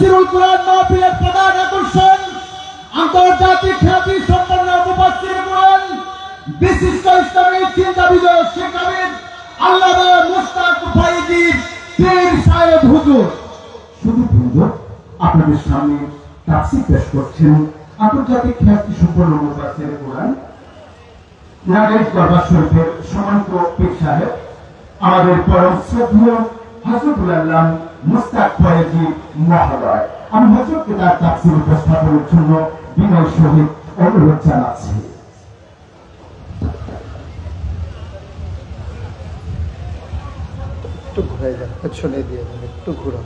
তাফসীরুল কুরআন মাহফিলের প্রধান আকর্ষণ আন্তর্জাতিক খ্যাতি সম্পন্ন মুফাসসির কুরআন বিশিষ্ট ইসলামী চিন্তাবিদ শেখ আমির আল্লামা মুশতাক ফাইজি পীর সাহেব হুজুর। শুধু হুজুর আপনাদের সামনে তাফসীর পেশ করছেন আন্তর্জাতিক খ্যাতি সম্পন্ন মুফাসসির কুরআন নাগরিক দরবার শরীফের সম্মানিত পীর সাহেব আমাদের পরম শ্রদ্ধেয় হযরতুল আল্লামা মুশতাক ফাইজি মহোদয়। আমি হযরতকে তার তাফসীর উপস্থাপনের জন্য বিনয়ের সহিত অনুরোধ জানাচ্ছি। একটু ঘুরে যান, পেছনে দিয়ে দেন, একটু ঘুরো।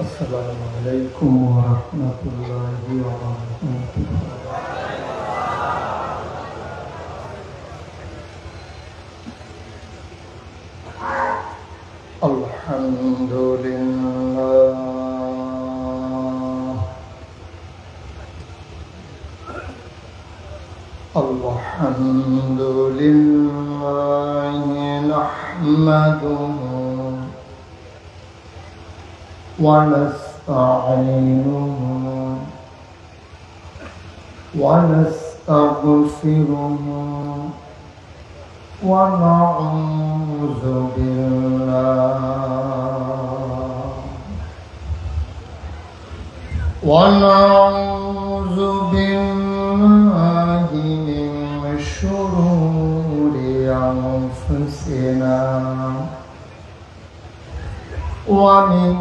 আসসালামু আলাইকুম ওয়া রাহমাতুল্লাহি ওয়া বারাকাতুহু। আলহামদুলিল্লাহ নাহমাদুহু ওয়া নাস্তাঈনুহু ওয়া নাস্তাগফিরুহু ওয়া নাউযু বিল্লাহি মিন শুরুরি আনফুসিনা ওয়া মিন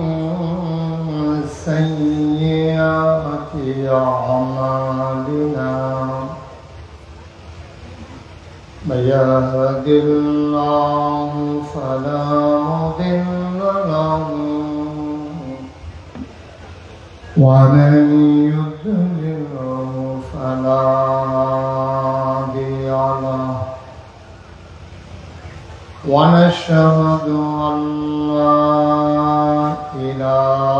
সাইয়্যাতি আ'মালিনা। من يهد الله فلا مضل له ومن يضلل فلا هادي له ونشهد أن لا إله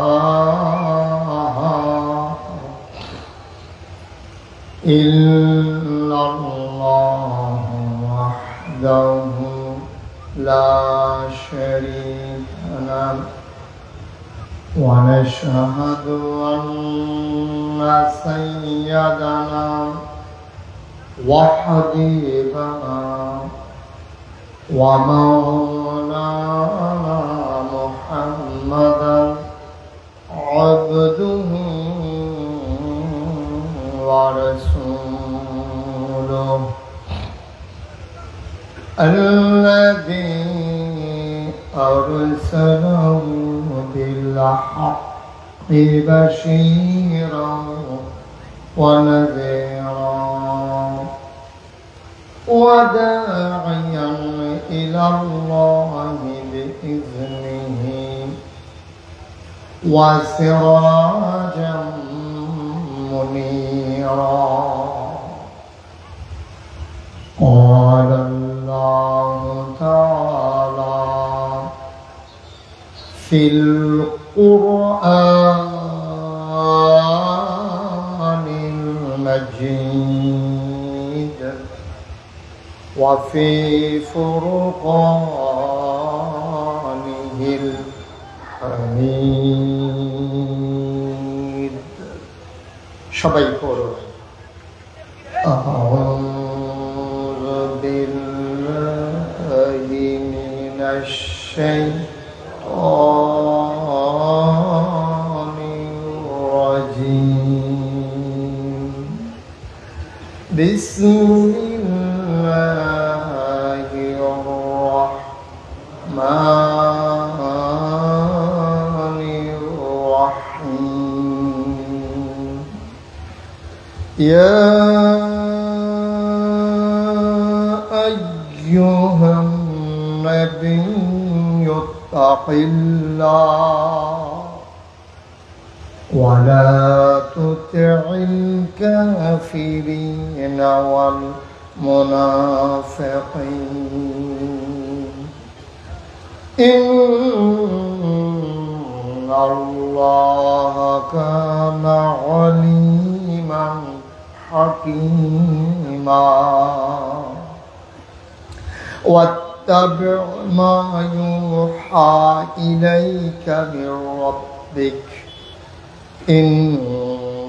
إلا الله وحده لا شريك له ونشهد أن سيدنا وحبيبنا ومولانا محمدا عبده ورسوله الذي أرسله بالحق بشيرا ونذيرا وداعيا إلى الله بإذنه وسراجا منيرا. قال الله تعالى في القرآن المجيد وفي فرقانه الحميد. সবাই পড়ো أعوذ بالله من الشيطان الرجيم. بسم الله الرحمن الرحيم. يا أيها النبي اتق الله ولا تطع الكافرين والمنافقين إن الله كان عليما حكيما. واتبع ما يوحى إليك من ربك إن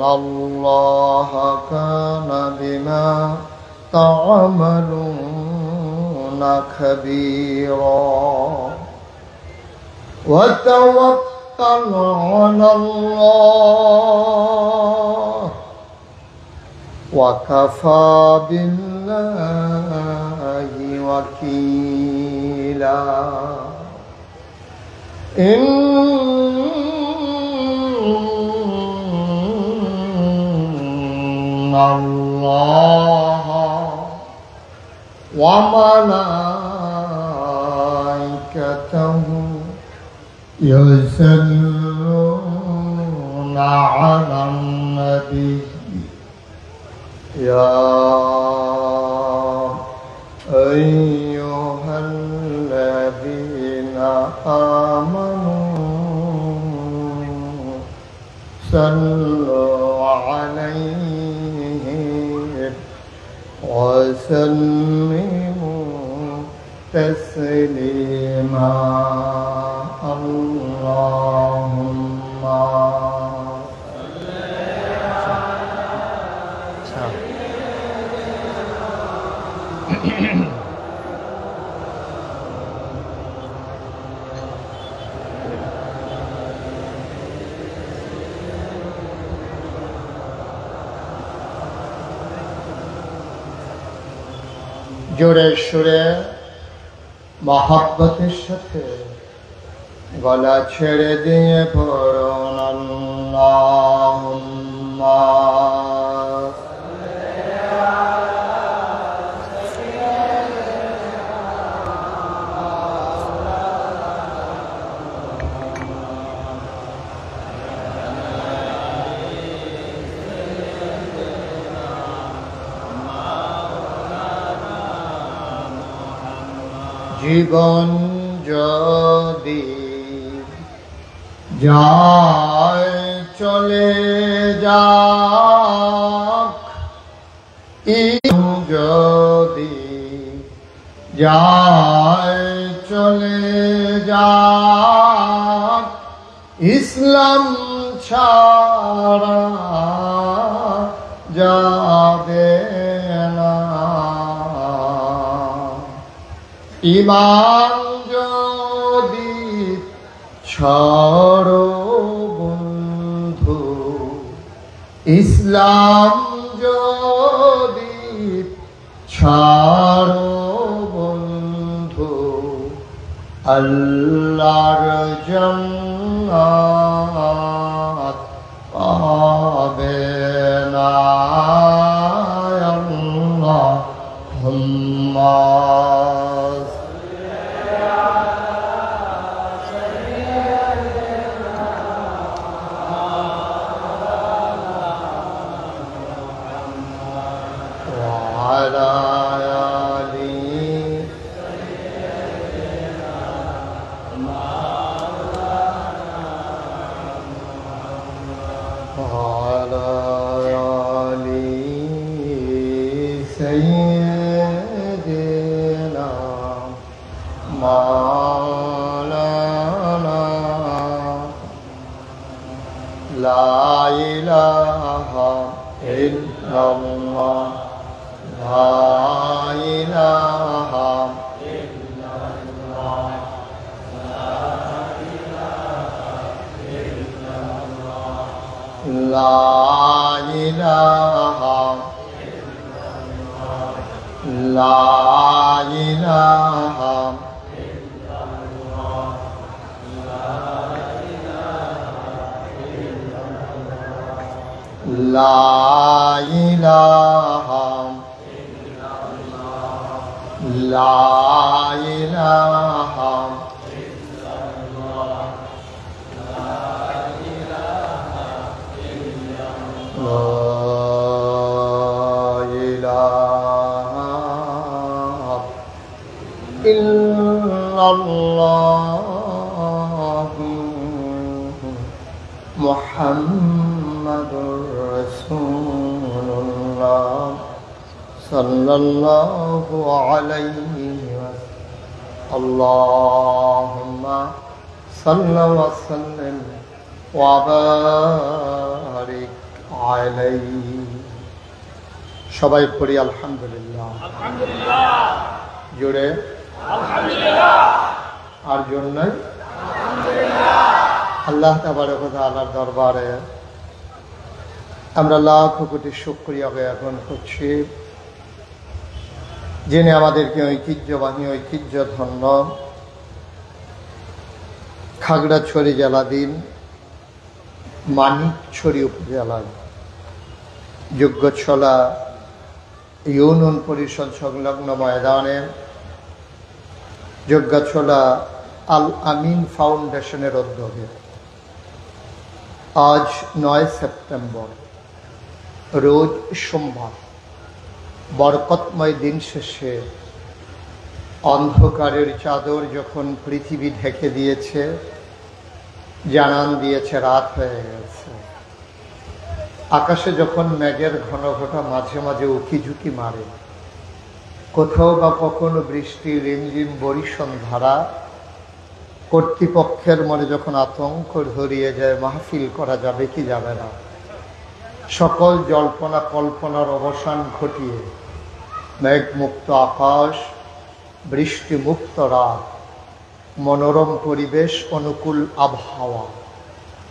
الله كان بما تعملون خبيرا وتوكل على الله وكفى بالله وكيلا إن الله وملائكته يصلون على النبي يا أيها الذين آمنوا صلوا عليه وسلموا تسليما اللهم জোরে সুরে মহাব্বতের সাথে গলা ছেড়ে দিয়ে পড়ুন আল্লাহুম্মা জীবন যদি যায় চলে যাক যদি যায় চলে যাক ইসলাম ছাড়া যাবে না ঈমান যদি ছাড়ো বন্ধু ইসলাম যদি ছাড়ো বন্ধু আল্লাহর জান্নাত পাবে না আল্লাহুম্মা মুহাম্মাদুর রাসূলুল্লাহ সাল্লাল্লাহু আলাইহি ওয়াসাল্লাম আল্লাহুম্মা সাল্লি ওয়া সাল্লিম ওয়া বারিক আলাইহি। সবাই পড়ি আলহামদুলিল্লাহ। আলহামদুলিল্লাহ জোরে আলহামদুলিল্লাহ। আর জোর নাই। আল্লাহ তাবারক ওয়া তাআলার দরবারে আমরা লাখ কোটি শুকরিয়া জ্ঞাপন করছি, যিনি আমাদেরকে ঐতিহ্যবাহী ঐতিহ্যধন্য খাগড়াছড়ি জেলাধীন মানিকছড়ি উপজেলার যোগ্যছলা ইউনিয়ন পরিষদ সংলগ্ন ময়দানে যোগ্যছলা আল আমিন ফাউন্ডেশনের উদ্যোগে আজ 9 সেপ্টেম্বর রোজ সোমবার বরকতময় দিন শেষে অন্ধকারের চাদর যখন পৃথিবী ঢেকে দিয়েছে, জানান দিয়েছে রাত হয়ে গেছে, আকাশে যখন মেঘের ঘন ঘটা মাঝে মাঝে উকিঝুঁকি মারে, কোথাও বা কখনো বৃষ্টি রিমঝিম বরিশন ধারা, কর্তৃপক্ষের মনে যখন আতঙ্ক ধরিয়ে যায় মাহফিল করা যাবে কি যাবে না, সকল জল্পনা কল্পনার অবসান ঘটিয়ে মেঘমুক্ত আকাশ, বৃষ্টিমুক্ত রাত, মনোরম পরিবেশ, অনুকূল আবহাওয়া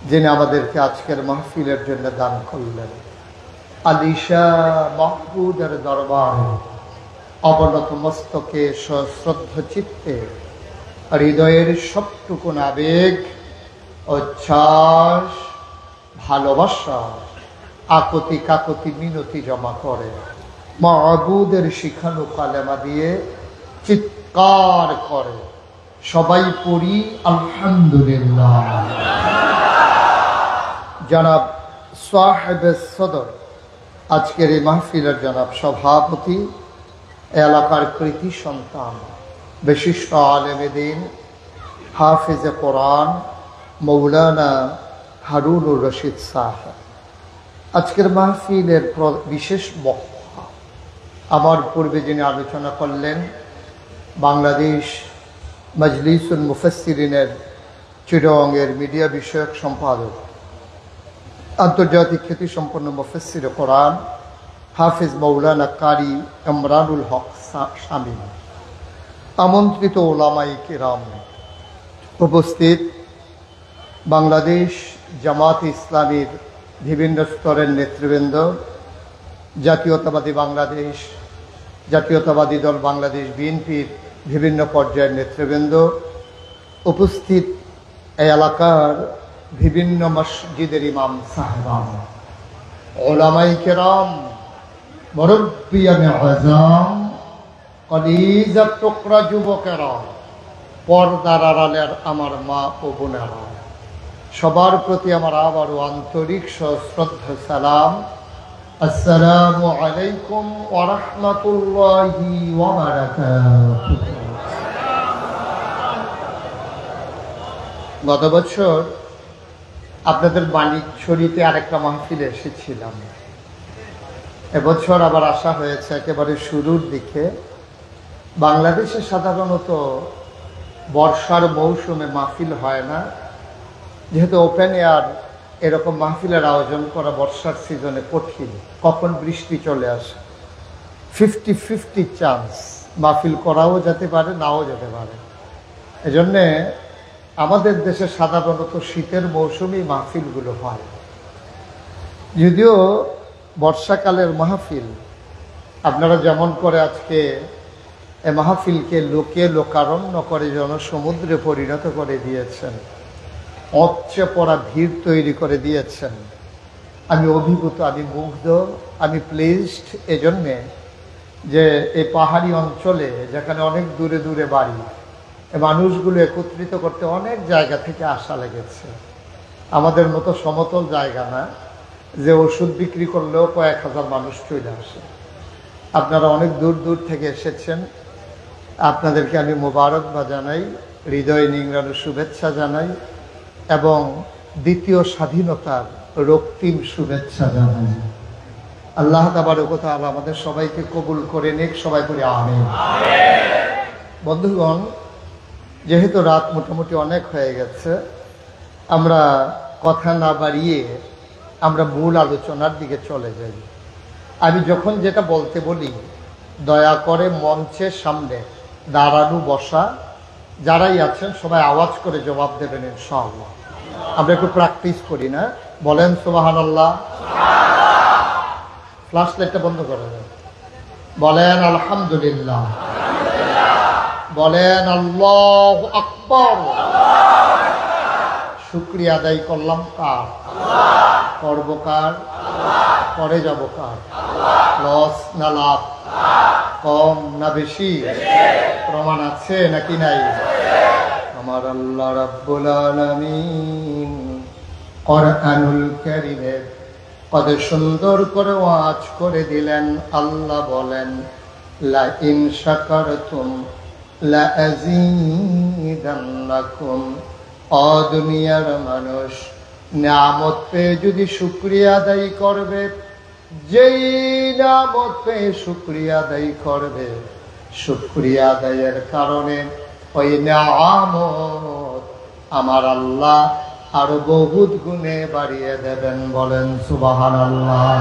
যিনি আমাদেরকে আজকের মাহফিলের জন্য দান করলেন, আলিশা মাহবুদের দরবারে অবনত মস্তকে সশ্রদ্ধ চিত্তে হৃদয়ের সবটুকুন আবেগ, উচ্ছ্বাস, ভালোবাসা, আকতি কাকতি মিনতি জমা করে মাহবুদের শিখানো কালেমা দিয়ে চিৎকার করে সবাই পড়ি আলহামদুলিল্লাহ। জনাব সাহেবে সদর, আজকের এই মাহফিলের জনাব সভাপতি, এলাকার কৃতি সন্তান, বিশিষ্ট আলেমে দ্বীন, হাফিজে কোরআন মৌলানা হারুনুর রশিদ সাহেব, আজকের মাহফিলের বিশেষ বক্তা। আমার পূর্বে যিনি আলোচনা করলেন বাংলাদেশ মজলিসুল মুফাসসিরিনের চিরঙ্গের মিডিয়া বিষয়ক সম্পাদক, আন্তর্জাতিক খ্যাতিসম্পন্ন মুফাসসির কোরআন হাফিজ মৌলানা কারি ইমরানুল হক শামীম, আমন্ত্রিত ওলামায়ে কিরাম, উপস্থিত বাংলাদেশ জামাত ইসলামীর বিভিন্ন স্তরের নেতৃবৃন্দ, জাতীয়তাবাদী বাংলাদেশ, জাতীয়তাবাদী দল বাংলাদেশ বিএনপির বিভিন্ন পর্যায়ের নেতৃবৃন্দ, উপস্থিত এই এলাকার বিভিন্ন মসজিদের ইমাম সাহেবান, ওলামায়ে কেরাম, মুরব্বিয়ানে আযম, কলিজার টুকরা যুবকেরা, পর্দার আড়ালের আমার মা ও বোনেরা, সবার প্রতি আমার আবারও আন্তরিক সশ্রদ্ধ সালাম। আসসালামু আলাইকুম ওয়া রাহমাতুল্লাহি ওয়া বারাকাতুহু। গত বছর আপনাদের মানিকছড়িতে আরেকটা মাহফিলে এসেছিলাম, এবছর আবার আসা হয়েছে একেবারে শুরুর দিকে। বাংলাদেশে সাধারণত বর্ষার মৌসুমে মাহফিল হয় না, যেহেতু ওপেন এয়ার এরকম মাহফিলের আয়োজন করা বর্ষার সিজনে কঠিন, কখন বৃষ্টি চলে আসে, 50-50 চান্স মাহফিল করাও যেতে পারে, নাও যেতে পারে। এজন্যে আমাদের দেশে সাধারণত শীতের মৌসুমেই মাহফিলগুলো হয়। যদিও বর্ষাকালের মাহফিল আপনারা যেমন করে আজকে এ মাহফিলকে লোকে লোকারণ্য করে জনসমুদ্রে পরিণত করে দিয়েছেন, অচ্চে পড়া ভিড় তৈরি করে দিয়েছেন, আমি অভিভূত, আমি মুগ্ধ, আমি প্লেসড এজন্যে যে এই পাহাড়ি অঞ্চলে যেখানে অনেক দূরে দূরে বাড়ি, এই মানুষগুলো একত্রিত করতে অনেক জায়গা থেকে আসা লেগেছে। আমাদের মতো সমতল জায়গা না যে ওষুধ বিক্রি করলেও কয়েক হাজার মানুষ চলে আসে। আপনারা অনেক দূর দূর থেকে এসেছেন, আপনাদেরকে আমি মোবারকবাদ জানাই, হৃদয় নিংড়ানো শুভেচ্ছা জানাই এবং দ্বিতীয় স্বাধীনতার রক্তিম শুভেচ্ছা জানাই। আল্লাহ তাবারক ওয়া তাআলা আমাদের সবাইকে কবুল করে নিক, সবাই বলি আমিন। বন্ধুগণ, যেহেতু রাত মোটামুটি অনেক হয়ে গেছে, আমরা কথা না বাড়িয়ে আমরা মূল আলোচনার দিকে চলে যাই। আমি যখন যেটা বলতে বলি, দয়া করে মঞ্চের সামনে দাঁড়ানো বসা যারাই আছেন সবাই আওয়াজ করে জবাব দেবেন ইনশাআল্লাহ। আমরা একটু প্র্যাকটিস করি না? বলেন সুবহানাল্লাহ। ফ্ল্যাশ লাইটটা বন্ধ করে দেন। বলেন আলহামদুলিল্লাহ। বলেন আল্লাহু আকবার। শুকরিয়া আদায় করলাম কার? করব কার? করে যাব কার? লস না লাভ? কম না বেশি? প্রমাণ আছে নাকি নাই? আমার আল্লাহ রাব্বুল আলামিন কোরআনুল কারীমে কত সুন্দর করে ওয়াজ করে দিলেন। আল্লাহ বলেন, লা ইন শাকারতুম লা আযীদান্নাকুম। ও দুনিয়ার মানুষ, নিয়ামত পেয়ে যদি শুকরিয়া আদায় করবে, যেই নিয়ামত পেয়ে শুকরিয়া আদায় করবে, শুকরিয়া আদায়ের কারণে ওই নিয়ামত আমার আল্লাহ আরো বহুত গুণে বাড়িয়ে দেবেন। বলেন সুবহানাল্লাহ।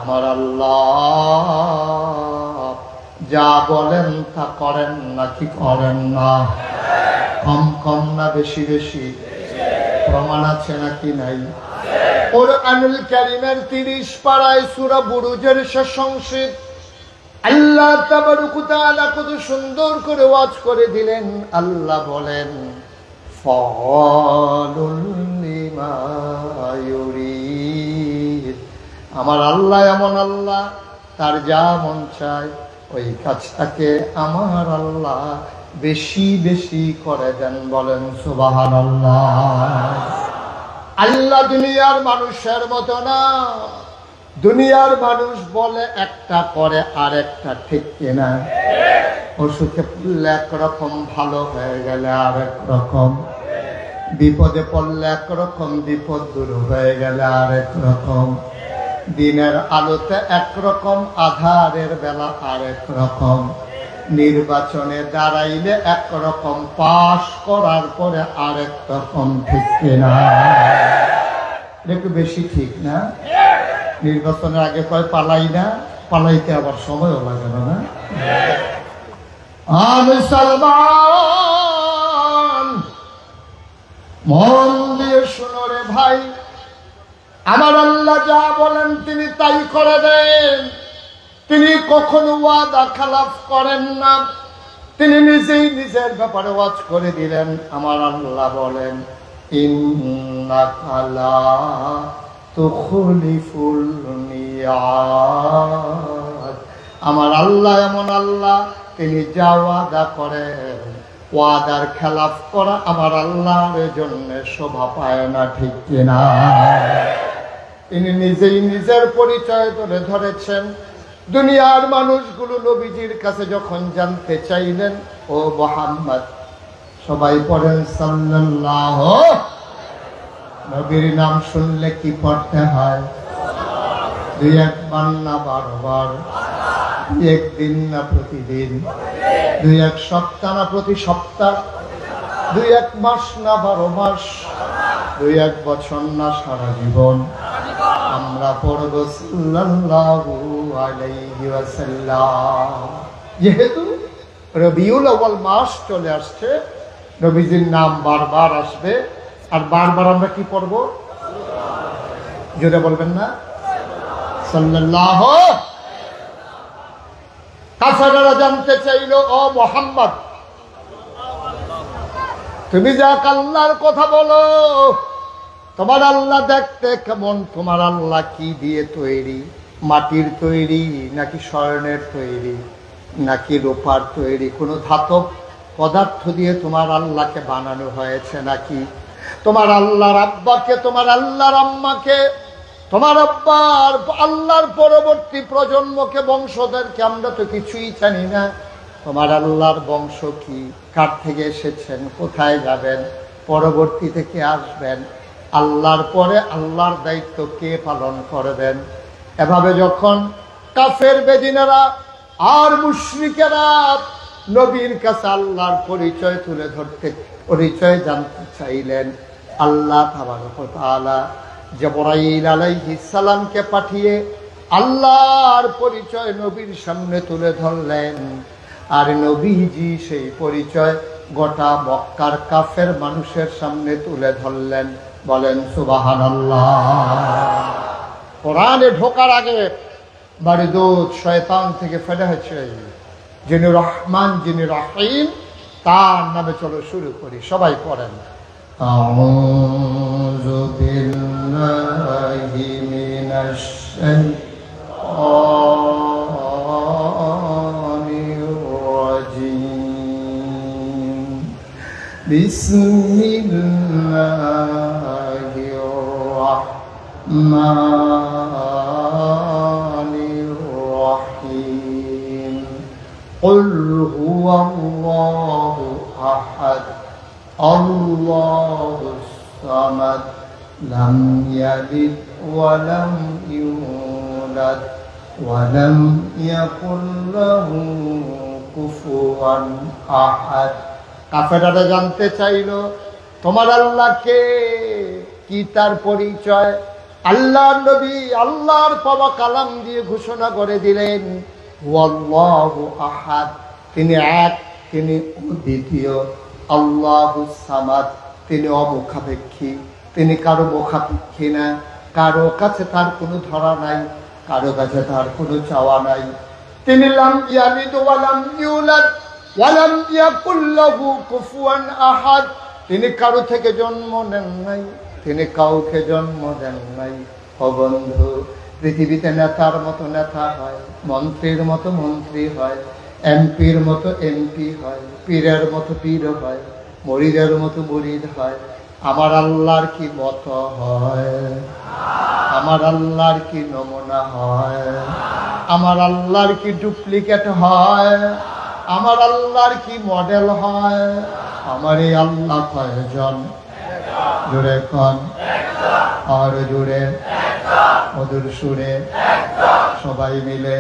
আমার আল্লাহ যা বলেন তা করেন নাকি করেন না? কম কম না বেশি বেশি? প্রমাণ আছে নাকি নাই? কোরআনুল কারীমের 30 পারায় সূরা বুরুজের শেষ অংশে আল্লাহ তাবারক ওয়া তাআলা কত সুন্দর করে ওয়াজ করে দিলেন। আল্লাহ বলেন, ফাআলুল লিমা ইউরিদ। আমার আল্লাহ এমন আল্লাহ, তার যা মন চায় ওই কাজটাকে আমার আল্লাহ বেশি বেশি করে দেন। বলেন সুবহানাল্লাহ। আল্লাহ দুনিয়ার মানুষের মতো না। দুনিয়ার মানুষ বলে একটা, করে আরেকটা, ঠিক কিনা? অসুখে পড়লে একরকম, ভালো হয়ে গেলে আরেক রকম, বিপদে পড়লে একরকম, বিপদ দূর হয়ে গেলে আরেক রকম, দিনের আলোতে একরকম, আধারের বেলা আরেক রকম, নির্বাচনে দাঁড়াইলে একরকম, পাশ করার পরে আরেক রকম, ঠিক কিনা? একটু বেশি ঠিক না? নির্বাচনের আগে কয় পালাই না, পালাইতে আবার সময়ও লাগে না। মুসলমান মন দিয়ে শুনো রে ভাই, আমার আল্লাহ যা বলেন তিনি তাই করে দেন। তিনি কখনো ওয়াদা খেলাফ করেন না। তিনি নিজেই নিজের ব্যাপারে ওয়াজ করে দিলেন। আমার আল্লাহ বলেন, ইন্নাকা লা তুখলিফুল মিয়াদ। আমার আল্লাহ এমন আল্লাহ, তিনি যা ওয়াদা করেন, ওয়াদার খেলাফ করা আমার আল্লাহর জন্য শোভা পায় না, ঠিক কিনা? তিনি নিজেই নিজের পরিচয় তুলে ধরেছেন। দুনিয়ার মানুষগুলো নবীজির কাছে যখন জানতে চাইলেন, ও মুহাম্মদ, সবাই পড়েন সাল্লাল্লাহু। নবীর নাম শুনলে কি পড়তে হয়? 2-1 বার না 12 বার? 1 দিন না প্রতিদিন? 2-1 সপ্তাহ না প্রতি সপ্তাহ? 2-1 মাস না 12 মাস? 2-1 বছর না সারা জীবন? আমরা পড়ব সাল্লাল্লাহু আলাইহি ওয়াসাল্লাম। যেহেতু রবিউল আউয়াল মাস চলে আসছে, নবীজির নাম বারবার আসবে। আর বারবার আমরা কি পড়ব? জোরে বলবেন না? সাল্লাল্লাহু। কাফেররা জানতে চাইল, ও মুহাম্মদ, তুমি যা আল্লাহর কথা বলো, তোমার আল্লাহ দেখতে কেমন? তোমার আল্লাহ কি দিয়ে তৈরি? মাটির তৈরি নাকি স্বর্ণের তৈরি নাকি রূপার তৈরি? কোনো ধাতব পদার্থ দিয়ে তোমার আল্লাহকে বানানো হয়েছে নাকি? তোমার আল্লাহর আব্বাকে, তোমার আল্লাহর আম্মাকে, তোমার আব্বার আল্লাহর পরবর্তী প্রজন্মকে, বংশধরকে আমরা তো কিছুই জানি না। তোমার আল্লাহর বংশ কি? কার থেকে এসেছেন? কোথায় যাবেন? পরবর্তীতে কে আসবেন? আল্লাহর পরে আল্লাহর দায়িত্ব কে পালন করবেন? এভাবে যখন কাফের বেদিনেরা আর মুশরিকেরা নবীর কাছে আল্লাহর পরিচয় তুলে ধরতে, পরিচয় জানতে চাইলেন। আল্লাহ তাবারক ওয়া তাআলা জিবরাইল আলাইহিস সালামকে পাঠিয়ে আল্লাহর পরিচয় নবীর সামনে তুলে ধরলেন। আর নবীজি সেই পরিচয় গোটা মক্কার কাফের মানুষের সামনে তুলে ধরলেন। বলেন সুবহানাল্লাহ। কোরআনে ঢোকার আগে বারদুদ শয়তান থেকে ফেলে হয়েছে, যিনি রহমান যিনি রহিম, তার নামে চলো শুরু করি। সবাই পড়েন আউযু বিল্লাহি মিনাশ শাইতানির রাজীম। বিসমিল্লাহির রাহমানির রাহিম। قل هو الله أحد الله الصمد لم يلد ولم يولد ولم يكن له كفوا أحد। কাফেররা জানতে চাইল তোমার আল্লাহকে, কি তার পরিচয়? আল্লাহর নবী আল্লাহর পাওয়া কালাম দিয়ে ঘোষণা করে দিলেন আল্লাহু আহাদ, তিনি এক, তিনি দ্বিতীয়। আল্লাহুস সামাদ, তিনি অমুখাপেক্ষী, তিনি কারো মুখাপেক্ষী না। কারো কাছে তার কোনো ধরা নাই, কারো কাছে তার কোনো চাওয়া নাই। তিনি লাম ইয়ালিদ ওয়া লাম ইউলাদ ওয়া লাম ইয়াকুল লাহু কুফুয়ান আহাদ, তিনি কারো থেকে জন্ম নেন নাই, তিনি কাউকে জন্ম দেন নাই। ও বন্ধু, পৃথিবীতে নেতার মতো নেতা হয়, মন্ত্রীর মতো মন্ত্রী হয়, এমপির মতো এমপি হয়, পীরের মতো পীর হয়, মরিদের মতো মুরিদ হয়। আমার আল্লাহর কি মত হয়? আমার আল্লাহর কি নমুনা হয়? আমার আল্লাহর কি ডুপ্লিকেট হয়? আমার আল্লাহর কি মডেল হয়? আমার এই আল্লাহ কয়জন? জোরে কন, আর জোরে, মধুর সুরে, সবাই মিলে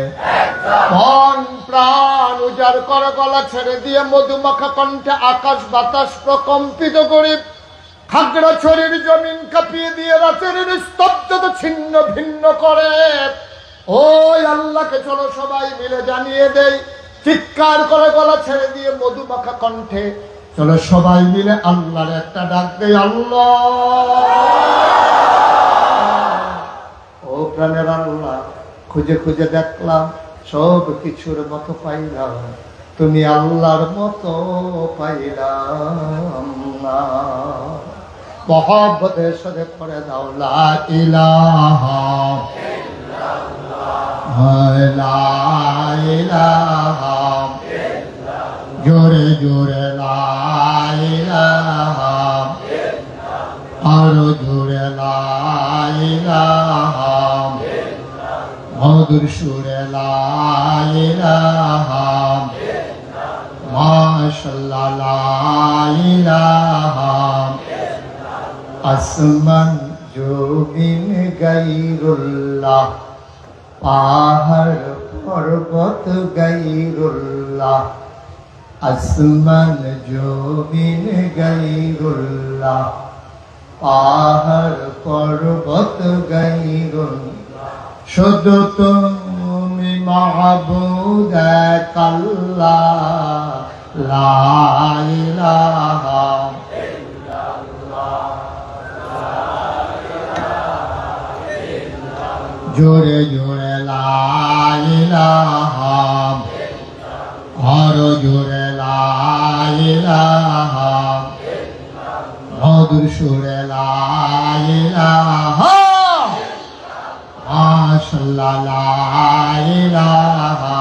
মন প্রাণ উজাড় করে গলা ছেড়ে দিয়ে মধুমাখা কণ্ঠে আকাশ বাতাস প্রকম্পিত করে, খাগড়াছড়ির জমিন কাঁপিয়ে দিয়ে রাতের স্তব্ধতা ছিন্ন ভিন্ন করে। ওই আল্লাহকে চলো সবাই মিলে জানিয়ে দেই, চিৎকার করে গলা ছেড়ে দিয়ে মধুমাখা কণ্ঠে চলো সবাই মিলে আল্লাহর একটা ডাক দেই, আল্লাহ। ও প্রাণের আল্লাহ, খুঁজে খুঁজে দেখলাম সব কিছুর মতো পাইলাম, তুমি আল্লাহর মতো পাইলাম না। মহব্বতের সাথে পড়ে দাও লা ইলাহা লা ইলাহা, জোরে জোরে লা ইলাহা, আরো জোরে লা ইলাহা, মধুর সুরে লা ইলাহা, মাশাআল্লাহ লা ইলাহা। আসমান জমিন গায়রুল্লাহ, পাহাড় পর্বত গায়রুল্লাহ। আসমান জমিন গায়রুল্লাহ, পাহাড় পর্বত গায়রুল্লাহ। শুধু তুমি মাহবুদ এক আল্লাহ, লা ইলাহা জোরে জোরে লা ইলাহা, আরো জোরে লা ইলাহা, মধুর সুরে লা ইলাহা, মাশাআল্লাহ লা ইলাহা।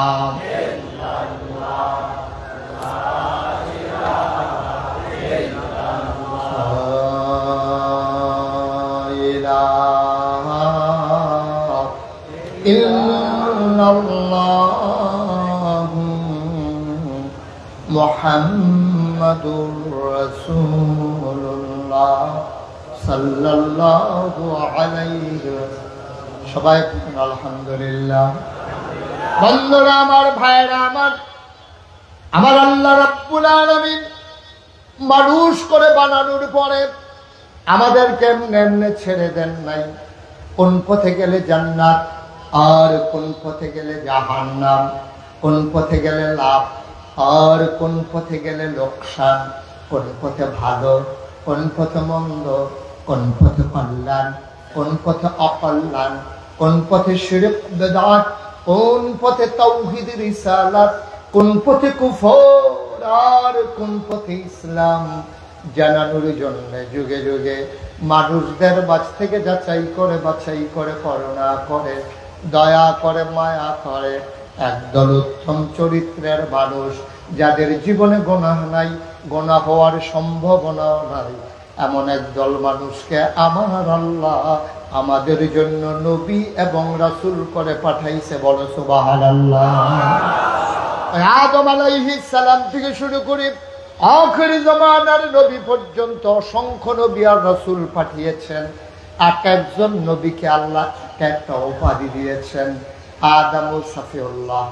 মুহাম্মাদুর রাসূলুল্লাহ সাল্লাল্লাহু আলাইহি ওয়াসাল্লাম। সবাই আলহামদুলিল্লাহ। বন্ধুরা আমার, ভাইরা আমার, আমার আল্লাহ রাব্বুল আলামিন মানুষ করে বানানোর পরে আমাদেরকে এমনি এমনি ছেড়ে দেন নাই। কোন পথে গেলে জান্নাত আর কোন পথে গেলে জাহান্নাম, কোন পথে গেলে লাভ আর কোন পথে গেলে লোকসান, কোন পথে ভালো কোন পথে মন্দ, কোন পথে কল্যাণ কোন পথে অকল্যাণ, কোন পথে শিরক বিদআত কোন পথে তাওহীদ রিসালাত, কোন পথে কুফর আর কোন পথে ইসলাম জানানোর জন্য যুগে যুগে মানুষদের মাঝ থেকে যাচাই করে বাছাই করে করুণা করে দয়া করে মায়া করে একদল উত্তম চরিত্রের মানুষ, যাদের জীবনে গুনাহ নাই, গুনাহ হওয়ার সম্ভাবনাও নাই, এমন একদল মানুষকে আমার আল্লাহ আমাদের জন্য নবী এবং রাসূল করে পাঠাইছে। বলো সুবহানাল্লাহ। আদম আলাইহিস সালাম থেকে শুরু করে আখিরি জামানার নবী পর্যন্ত অসংখ্য নবী আর রাসূল পাঠিয়েছেন। এক একজন নবীকে আল্লাহ একটা উপাধি দিয়েছেন। আদম সফিউল্লাহ,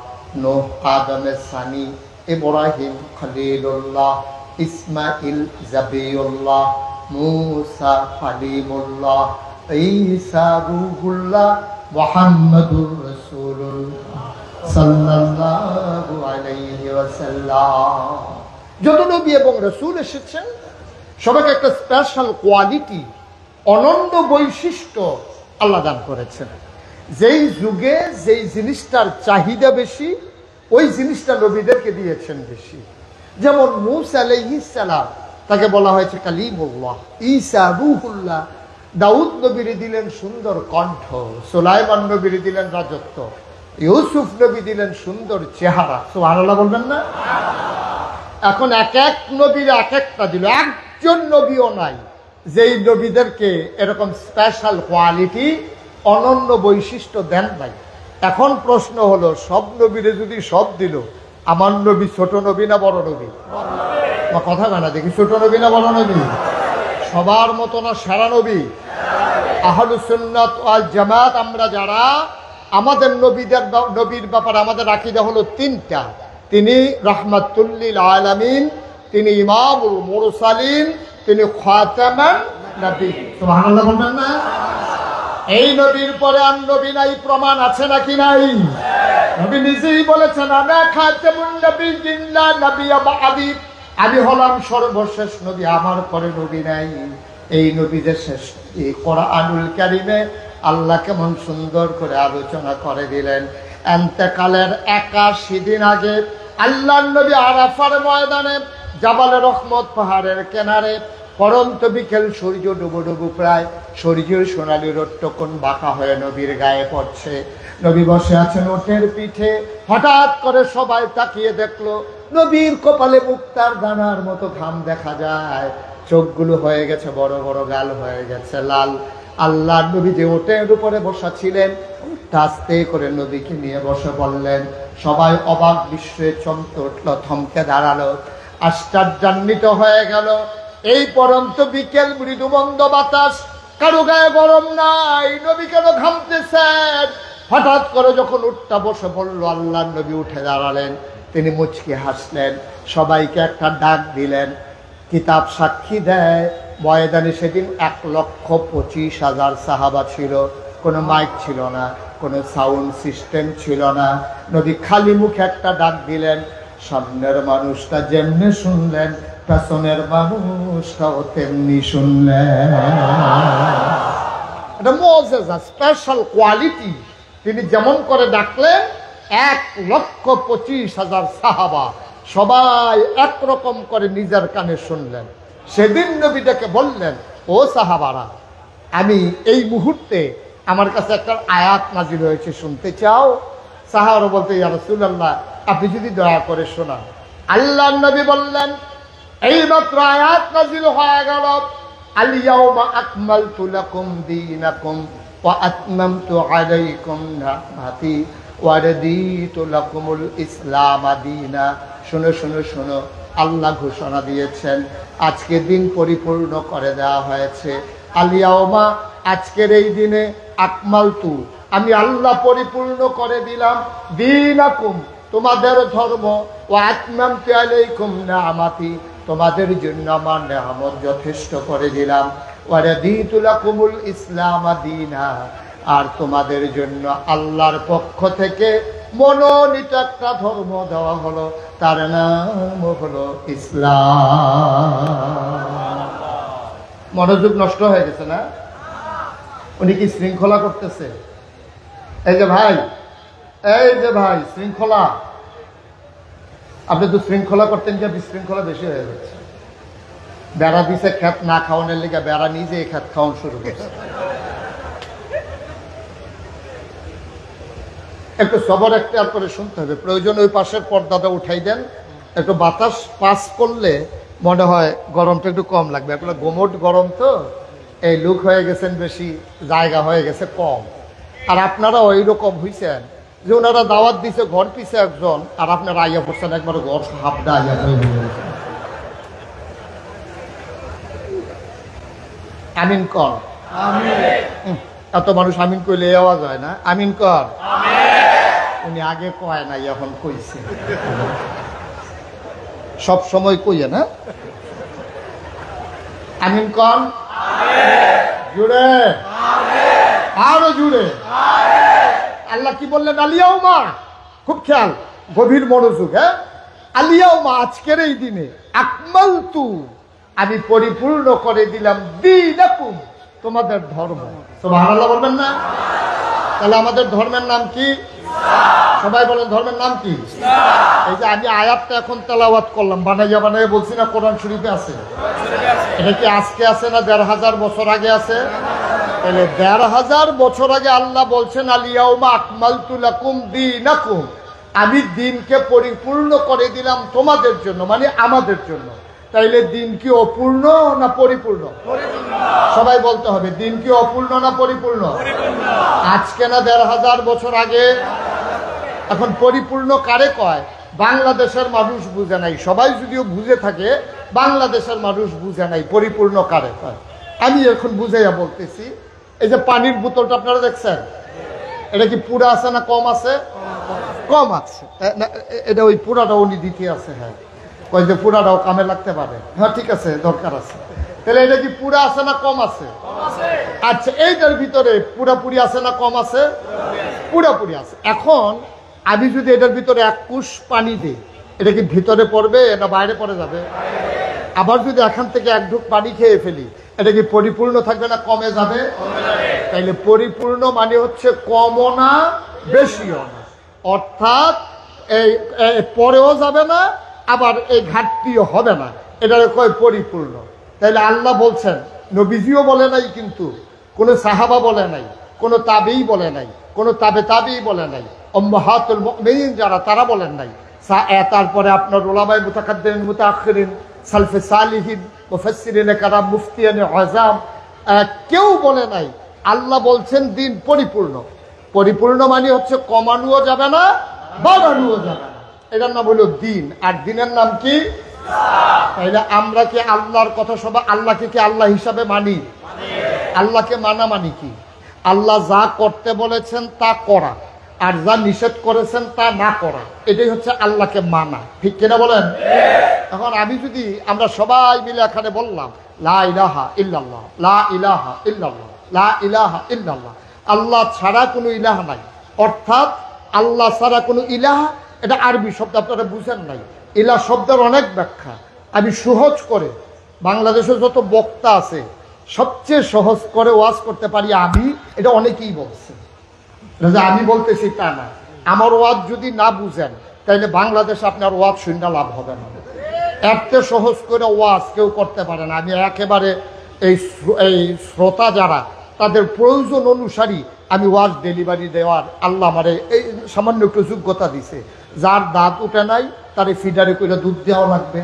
নূহ আদমের সানি, ইব্রাহিম খলিলুল্লাহ, ইসমাইল জাবিউল্লাহ, মুসা কালিমুল্লাহ, ঈসা রূহুল্লাহ, মুহাম্মাদুর রাসূলুল্লাহ সাল্লাল্লাহু আলাইহি ওয়াসাল্লাম। যত নবী এবং রাসূল এসেছেন সবাইকে একটা স্পেশাল কোয়ালিটি, অনন্য বৈশিষ্ট্য আল্লাহ দান করেছেন। যেই যুগে যেই জিনিসটার চাহিদা বেশি ওই জিনিসটা নবীদেরকে দিয়েছেন বেশি। যেমন মূসা আলাইহিস সালাম, তাকে বলা হয়েছে কালিমুল্লাহ, ঈসা রূহুল্লাহ, দাউদ নবীরে দিলেন সুন্দর কণ্ঠ, সুলাইমান নবীরে দিলেন রাজত্ব, ইউসুফ নবী দিলেন সুন্দর চেহারা। সুবহানাল্লাহ বলবেন না? এখন এক এক নবীর এক একটা দিল, একজন নবীও নাই যেই নবীদেরকে এরকম স্পেশাল কোয়ালিটি অনন্য বৈশিষ্ট্য দেন নাই। এখন প্রশ্ন হলো, সব নবীরে যদি সব দিল, আমার নবী ছোট নবী না বড় নবী? কথা না দেখি, ছোট নবী না বড় নবী? সবার মতো না সেরা নবী? আহলুস সুন্নাত ওয়াল জামাত আমরা যারা, আমাদের নবীর ব্যাপারে আমাদের আকীদা হলো তিনটা। তিনি রাহমাতুল লিল আলামিন, তিনি ইমামুল মুরসালিন, তিনি খাতামান নবী। সুবহানাল্লাহ বলবেন না? এই নবীর পরে আর নবী নাই, প্রমাণ আছে নাকি নাই? নবী নিজেই বলেছেন, আনা খাতামুন নবিয়্যিন লা নবিয়্য বা'দি, আমি হলাম সর্বশেষ নবী, আমার পরে নবী নাই। এই নবীদের শেষ এই কোরআনুল কারীমে আল্লাহ কেমন সুন্দর করে আলোচনা করে দিলেন। ইন্তেকালের 81 দিন আগে আল্লাহর নবী আরাফার ময়দানে জাবালে রহমত পাহাড়ের কিনারে পরন্ত বিকেল, সূর্য ডুবো ডুবো প্রায়, সূর্যের সোনালি রোদ তখন বাঁকা হয়ে নবীর গায়ে পড়ছে। নবী বসে আছেন ওটের পিঠে। হঠাৎ করে সবাই তাকিয়ে দেখলো নবীর কপালে মুক্তার দানার মতো ঘাম দেখা যায়, চোখগুলো হয়ে গেছে বড় বড়, গাল হয়ে গেছে লাল। আল্লাহর নবী যে ওটের উপরে বসা ছিলেন, আস্তে করে নবীকে নিয়ে বসে বললেন। সবাই অবাক বিস্ময়ে চমকে উঠল, থমকে দাঁড়ালো, আশ্চর্যান্বিত হয়ে গেল। এই পরন্ত বিকেল, মৃদু মন্দ বাতাস, কারো গায়ে গরম নাই, নবী কেন ঘামতেছেন? হঠাৎ করে যখন উঠটা বসে পড়লো, আল্লাহর নবী উঠে দাঁড়ালেন। তিনি মুচকি হাসলেন, সবাইকে একটা ডাক দিলেন। কিতাব সাক্ষী দেয় ময়দানে সেদিন 1,25,000 সাহাবা ছিল। কোনো মাইক ছিল না, কোনো সাউন্ড সিস্টেম ছিল না। নবী খালি মুখে একটা ডাক দিলেন। সামনের মানুষটা যেমনি শুনলেন, পেছনের মানুষটাও তেমনি শুনলেন। এটা মুআজিজা, স্পেশাল কোয়ালিটি। তিনি যেমন করে ডাকলেন, 1,25,000 সাহাবা সবাই একরকম করে নিজের কানে শুনলেন। সেদিন নবীটাকে বললেন, ও সাহাবারা, আমি এই মুহূর্তে আমার কাছে একটা আয়াত নাজিল হয়েছে, শুনতে চাও? সাহাবারা বলতে, ইয়া রাসূলুল্লাহ, আপনি যদি দয়া করে শোনান। আল্লাহর নবী বললেন, এইমাত্র আয়াত নাজিল হয়ে গেল, আল ইয়াউমা আকমালতু লাকুম দীনাকুম ওয়া আতমামতু আলাইকুম নি'মাতি ওয়া রাদিতু লাকুমুল ইসলাম দীনা। শোনো শোনো শোনো, আল্লাহ ঘোষণা দিয়েছেন আজকে দিন পরিপূর্ণ করে দেওয়া হয়েছে। আল ইয়াউমা, আজকের এই দিনে, আকমালতু, আমি আল্লাহ পরিপূর্ণ করে দিলাম, দীনাকুম, তোমাদের ধর্ম, ওয়া আতমামতু আলাইকুম নি'মাতি, তোমাদের জন্য আমার নেয়ামত যথেষ্ট করে দিলাম, ওয়া রাদিতু লাকুমুল ইসলাম দীনা, আর তোমাদের জন্য আল্লাহর পক্ষ থেকে মনোনীত একটা ধর্ম দেওয়া হলো, তার নাম হলো ইসলাম। মনোযোগ নষ্ট হয়ে গেছে না? উনি কি শৃঙ্খলা করতেছে? এই যে ভাই, শৃঙ্খলা, আপনি তো শৃঙ্খলা করতেন, যে বিশৃঙ্খলা বেশি হয়ে যাচ্ছে। বেড়া দিছে খেত না খাওয়ানোর লেগে, বেড়া নিজে খেত খাওয়ানো শুরু করছে। একটু সবর এখতিয়ার করে শুনতে হবে। প্রয়োজন ওই পাশের পর্দাটা উঠাই দেন, একটু বাতাস পাস করলে মনে হয় গরমটা একটু কম লাগবে। এখন গোমট গরম তো, এই লোক হয়ে গেছেন বেশি, জায়গা হয়ে গেছে কম। আর আপনারা ওই রকম হইছেন যে ওনারা দাওয়াত দিছে ঘর পিছে একজন, আর আপনারা আইয়া পড়ছেন একবার ঘর হাফটা আইয়া হয়ে গেছে। আমিন কর। এত মানুষ আমিন কইলে আওয়াজ হয় না? আমিন কর। উনি আগে কয় নাই, এখন কইছে। সব সময় কইয়া না? আমিন কর। জুড়ে, আরো জুড়ে। আল্লাহ কি বললেন? আলিয়াউমা, খুব খেয়াল, গভীর মনোযোগ। হ্যাঁ, আলিয়াউমা, আজকের এই দিনে, আকমালতু, আমি পরিপূর্ণ করে দিলাম, দীনাকুম, তোমাদের ধর্ম। সুবহানাল্লাহ বলবেন না? তাহলে আমাদের ধর্মের নাম কি? সবাই বলেন ধর্মের নাম কি? এই যে আমি আয়াতটা এখন তেলাওয়াত করলাম, বানাইয়া বলছি না, কোরআন শরীফে আছে। এটা কি আজকে আছে না ১৫০০ বছর আগে আছে? তাহলে ১৫০০ বছর আগে আল্লাহ বলছেন আলিয়াউমা আকমালতু লাকুম দীনাকুম, আমি দিনকে পরিপূর্ণ করে দিলাম তোমাদের জন্য, মানে আমাদের জন্য। তাইলে দিন কি অপূর্ণ না পরিপূর্ণ? সবাই বলতে হবে, দিন কি অপূর্ণ না পরিপূর্ণ? আজকে না ১৫০০ বছর আগে। এখন পরিপূর্ণ কারে কয়? বাংলাদেশের মানুষ বুঝে নাই। সবাই যদিও বুঝে থাকে, বাংলাদেশের মানুষ বুঝে নাই পরিপূর্ণ কারে কয়। আমি এখন বুঝাইয়া বলতেছি। এই যে পানির বোতলটা আপনারা দেখছেন, এটা কি পুরা আছে না কম আছে? কম আছে। এটা ওই পুরাটা উনি দিতে আছে। হ্যাঁ, ওই যে পুরাটাও কামে লাগতে পারে। হ্যাঁ ঠিক আছে, দরকার আছে। তাহলে এটা কি পুরা আছে না কম আছে? আচ্ছা, এইটার ভিতরে পুরাপুরি আছে না কম আছে? পুরাপুরি আছে। এখন আমি যদি এটার ভিতরে ১ কুশ পানি দিই, এটা কি ভিতরে পড়বে না বাইরে পড়ে যাবে? আবার যদি এখান থেকে ১ ঢুক পানি খেয়ে ফেলি, এটা কি পরিপূর্ণ থাকবে না কমে যাবে? তাইলে পরিপূর্ণ মানে হচ্ছে কমও না বেশিও না, অর্থাৎ এই পরেও যাবে না, আবার এই ঘাটতিও হবে না, এটাকে কয় পরিপূর্ণ। তাইলে আল্লাহ বলছেন, নবীজিও বলে নাই, কিন্তু কোনো সাহাবা বলে নাই, কোনো তাবেই বলে নাই, কোনো তাবেই বলে নাই, উম্মাহাতুল মুমিনিন যারা, তারা বলেন নাই। তারপরে আপনার উলামায়ে মুতাকাদ্দিমিন, মুতাআখিরিন, সালফে সালিহিন, মুফাসসিরিনে কারাম, মুফতিয়ানে আযম, কেউ বলে নাই। আল্লাহ বলছেন দিন পরিপূর্ণ। পরিপূর্ণ মানে হচ্ছে কমানোও যাবে না, বাড়ানোও যাবে না। এটার নাম হলো দিন। আর দিনের নাম কি? তাইলে আমরা কি আল্লাহর কথা সবাই, আল্লাহকে কি আল্লাহ হিসাবে মানি? আল্লাহকে মানা মানি কি? আল্লাহ যা করতে বলেছেন তা করা, আর যা নিষেধ করেছেন তা না করা, এটাই হচ্ছে আল্লাহকে মানা। ঠিক কিনা বলেন? এখন আমি যদি, আমরা সবাই মিলে এখানে বললাম লা ইলাহা ইল্লাল্লাহ, লা ইলাহা ইল্লাল্লাহ, লা ইলাহা ইল্লাল্লাহ, আল্লাহ ছাড়া কোনো ইলাহ নাই, অর্থাৎ আল্লাহ ছাড়া কোনো ইলাহ, এটা আরবি শব্দ, আপনারা বুঝেন নাই। ইলাহ শব্দের অনেক ব্যাখ্যা। আমি সহজ করে, বাংলাদেশে যত বক্তা আছে সবচেয়ে সহজ করে ওয়াজ করতে পারি আমি, এটা অনেকেই বলছে। আমি বলতেছি তা না। আমার ওয়াজ যদি না বুঝেন, তাইলে বাংলাদেশে আপনার ওয়াজ শুনতে লাভ হবে না। এত সহজ করে ওয়াজ কেউ করতে পারে না। আমি একেবারে এই শ্রোতা যারা, তাদের প্রয়োজন অনুসারী আমি ওয়াজ ডেলিভারি দেওয়ার আল্লাহ আমারে এই সামান্য একটু যোগ্যতা দিছে। যার দাঁত উঠে নাই, তার ফিডারে করে দুধ দেওয়া লাগবে।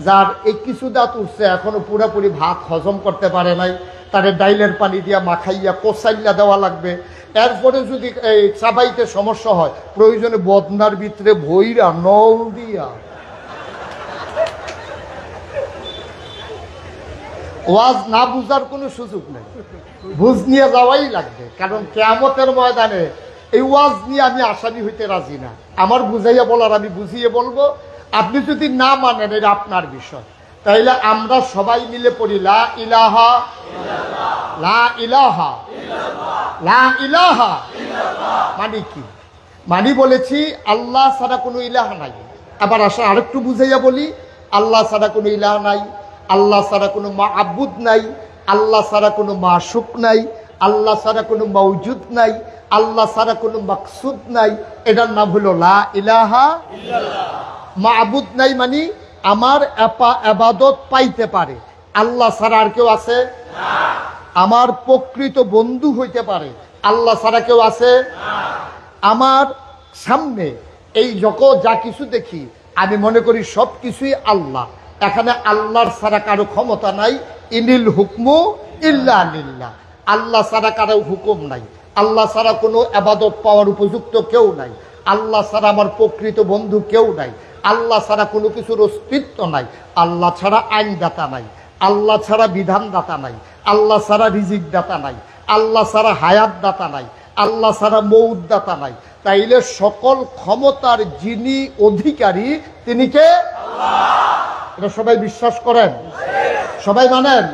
যার এই কিছু দাঁত উঠছে, এখনো পুরোপুরি ভাত হজম করতে পারে নাই, তারে ডাইলের পানি দিয়া মাখাইয়া কোসাইল্লা দেওয়া লাগবে। এরপরে যদি এই চাবাইতে সমস্যা হয়, প্রয়োজনে বদনার ভিতরে ভইরা নল দিয়া ওয়াজ না বুঝার কোনো সুযোগ নেই, বুঝ নিয়ে যাওয়াই লাগবে। কারণ কিয়ামতের ময়দানে এই ওয়াজ নিয়ে আমি আসামি হইতে রাজি না। আমার বুঝাইয়া বলার আমি বুঝিয়ে বলবো, আপনি যদি না মানেন এটা আপনার বিষয়। তাইলে আমরা সবাই মিলে পড়ি লা ইলাহা লা ইলাহা লা ইলাহা। মানে কি? মানে বলেছি আল্লাহ ছাড়া কোনো ইলাহ নাই। আবার আসা আরেকটু বুঝাইয়া বলি, আল্লাহ ছাড়া কোনো ইলাহ নাই, আল্লাহ ছাড়া কোনো মাবুদ নাই, আল্লাহ ছাড়া কোনো মাশুক নাই, আল্লাহ ছাড়া কোনো মওজুদ নাই, আল্লাহ ছাড়া কোনো মাকসুদ নাই। এটার নাম হলো লা ইলাহা ইল্লাল্লাহ। মাবুদ নাই মানে আমার ইবাদত পাইতে পারে আল্লাহ ছাড়া আর কেউ আছে না। আমার প্রকৃত বন্ধু হইতে পারে আল্লাহ ছাড়া কেউ আছে না। আমার সামনে এই জগৎ যা কিছু দেখি আমি মনে করি সব কিছুই আল্লাহ। এখানে আল্লাহর ছাড়া কারো ক্ষমতা নাই। ইনিল হুকমু ইল্লা লিল্লাহ। আল্লাহ ছাড়া কারো হুকুম নাই, আল্লাহ ছাড়া কোনো ইবাদত পাওয়ার উপযুক্ত কেউ নাই, আল্লাহ ছাড়া আমার প্রকৃত বন্ধু কেউ নাই, আল্লাহ ছাড়া কোনো কিছুর অস্তিত্ব নাই, আল্লাহ ছাড়া আইনদাতা নাই, আল্লাহ ছাড়া বিধানদাতা নাই, আল্লাহ ছাড়া রিজিক দাতা নাই, আল্লাহ ছাড়া হায়াত দাতা নাই, আল্লাহ ছাড়া মউত দাতা নাই। তাইলে সকল ক্ষমতার যিনি অধিকারী তিনি কে? আল্লাহ। এটা সবাই বিশ্বাস করেন? সবাই মানেন?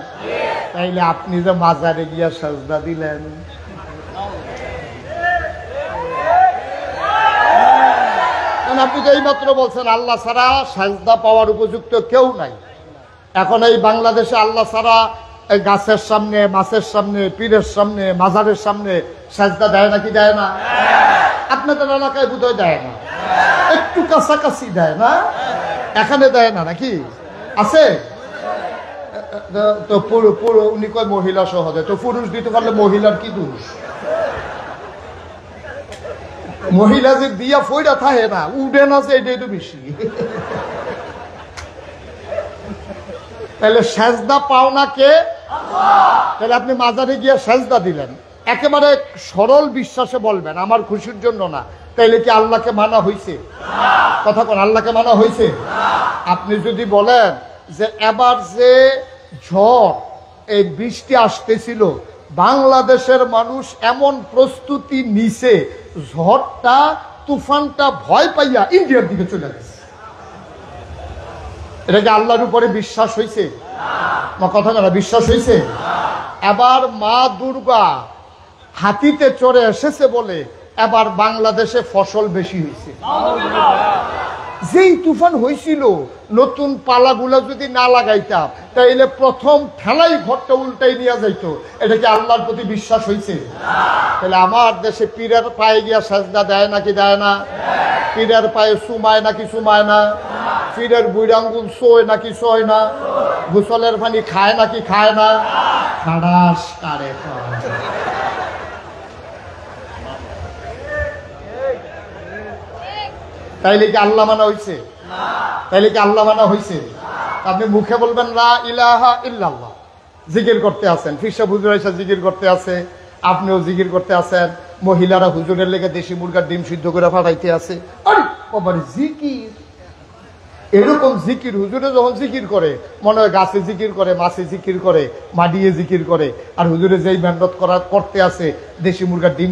তাইলে আপনি যে মাজারে গিয়া সাজদা দিলেন, আপনি তো এইমাত্র বলছেন আল্লাহ ছাড়া সাজদা পাওয়ার উপযুক্ত কেউ নাই। এখন এই বাংলাদেশে আল্লাহ ছাড়া এই গাছের সামনে, মাছের সামনে, পীরের সামনে, মাজারের সামনে সাজদা দেয় নাকি দেয় না? আপনাদের এলাকায় বোধহয় দেয় না, একটু কাছাকাছি দেয় না, এখানে দেয় না নাকি? আছে তো পুরো উনি কয় মহিলা সহজে, তো পুরুষ দিতে পারলে মহিলার কি দোষ? মহিলা যে দিয়া ফইরা থাকে না, উঠে না, যে এটাই তো বেশি। তাহলে সেজদা পাও না কে? তাহলে আপনি মাজারে গিয়ে সেজদা দিলেন, একেবারে সরল বিশ্বাসে বলবেন আমার খুশির জন্য না, তাইলে কি আল্লাহকে মানা হয়েছে? কথা কোন, আল্লাহকে মানা হয়েছে? আপনি যদি বলেন যে এবার যে ঝড়, এই বৃষ্টি আসতেছিল, বাংলাদেশের মানুষ এমন প্রস্তুতি নিছে, ঝড়টা তুফানটা ভয় পাইয়া ইন্ডিয়ার দিকে চলে গেছে, এটা কি আল্লাহর উপরে বিশ্বাস হয়েছে? কথা না, বিশ্বাস হয়েছে? এবার মা দুর্গা হাতিতে চড়ে এসেছে বলে এবার বাংলাদেশে ফসল বেশি হয়েছে। যেই তুফান হয়েছিল, নতুন পালাগুলা যদি না লাগাইতাম তাইলে প্রথম ঠেলাই ঘরটা উল্টাই নিয়ে যাইত। এটা কি আল্লাহর প্রতি বিশ্বাস হয়েছে? তাহলে আমার দেশে পীরের পায়ে গিয়া সাজদা দেয় নাকি দেয় না? পীরের পায়ে চুমায় নাকি চুমায় না? পীরের বুড়ি আঙ্গুল সোয় নাকি সোয় না? গোসলের পানি খায় নাকি খায় না? খাড়াস কারে খায়। তাইলে কি আল্লাহ মানা হয়েছে? তাইলে কি আল্লাহ মানা হয়েছে? আপনি মুখে বলবেন লা ইলাহা ইল্লাল্লাহ, জিকির করতে আছেন, ফিরসা হুজুর এসে জিকির করতে আছে, আপনিও জিকির করতে আছেন, মহিলারা হুজুরের লেগে দেশি মুরগার ডিম সিদ্ধ করে ফাটাইতে আছে। আরে বাবা, জিকির, এরকম জিকির হুজুরে যখন জিকির করে মনে হয় গাছে জিকির করে, মাছে জিকির করে, মাডিয়ে জিকির করে। আর হুজুরে যেই মেহনত করতে আছে, দেশি মুরগার ডিম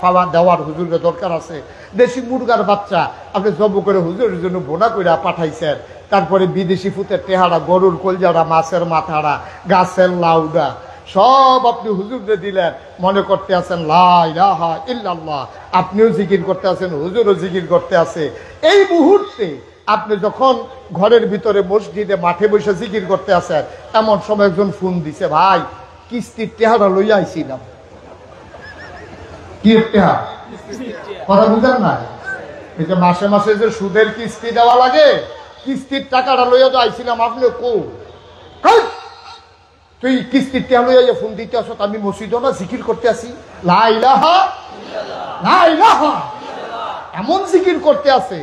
ফাওয়া দেওয়ার হুজুরের দরকার আছে। দেশি মুরগার বাচ্চা আপনি জব করে হুজুরের জন্য বোনা করে পাঠাইছেন, তারপরে বিদেশি ফুতের টেহারা, গরুর কলজারা, মাছের মাথারা, গাছের লাউডা সব আপনি হুজুরকে দিলেন, মনে করতে আছেন লা ইলাহা ইল্লাল্লাহ। আপনিও জিকির করতে আছেন, হুজুরও জিকির করতে আছে। এই মুহূর্তে আপনি যখন ঘরের ভিতরে মসজিদে মাঠে বসে জিকির করতে আছেন, এমন সময় একজন ফোন দিছে, ভাই কিস্তির টেহারা লইয়া আইছিলাম। কি টেহা? কথা বুঝেন না? এই যে মাসে মাসে যে সুদের কিস্তি দেওয়া লাগে, কিস্তির টাকাটা লইয়া তো আইছিলাম। আপনি কো তুই কিস্তির টেহা লইয়া ফোন দিতে আসো? আমি মসজিদও না, জিকির করতে আসি, লা ইলাহা লা ইলাহা, এমন জিকির করতে আছে।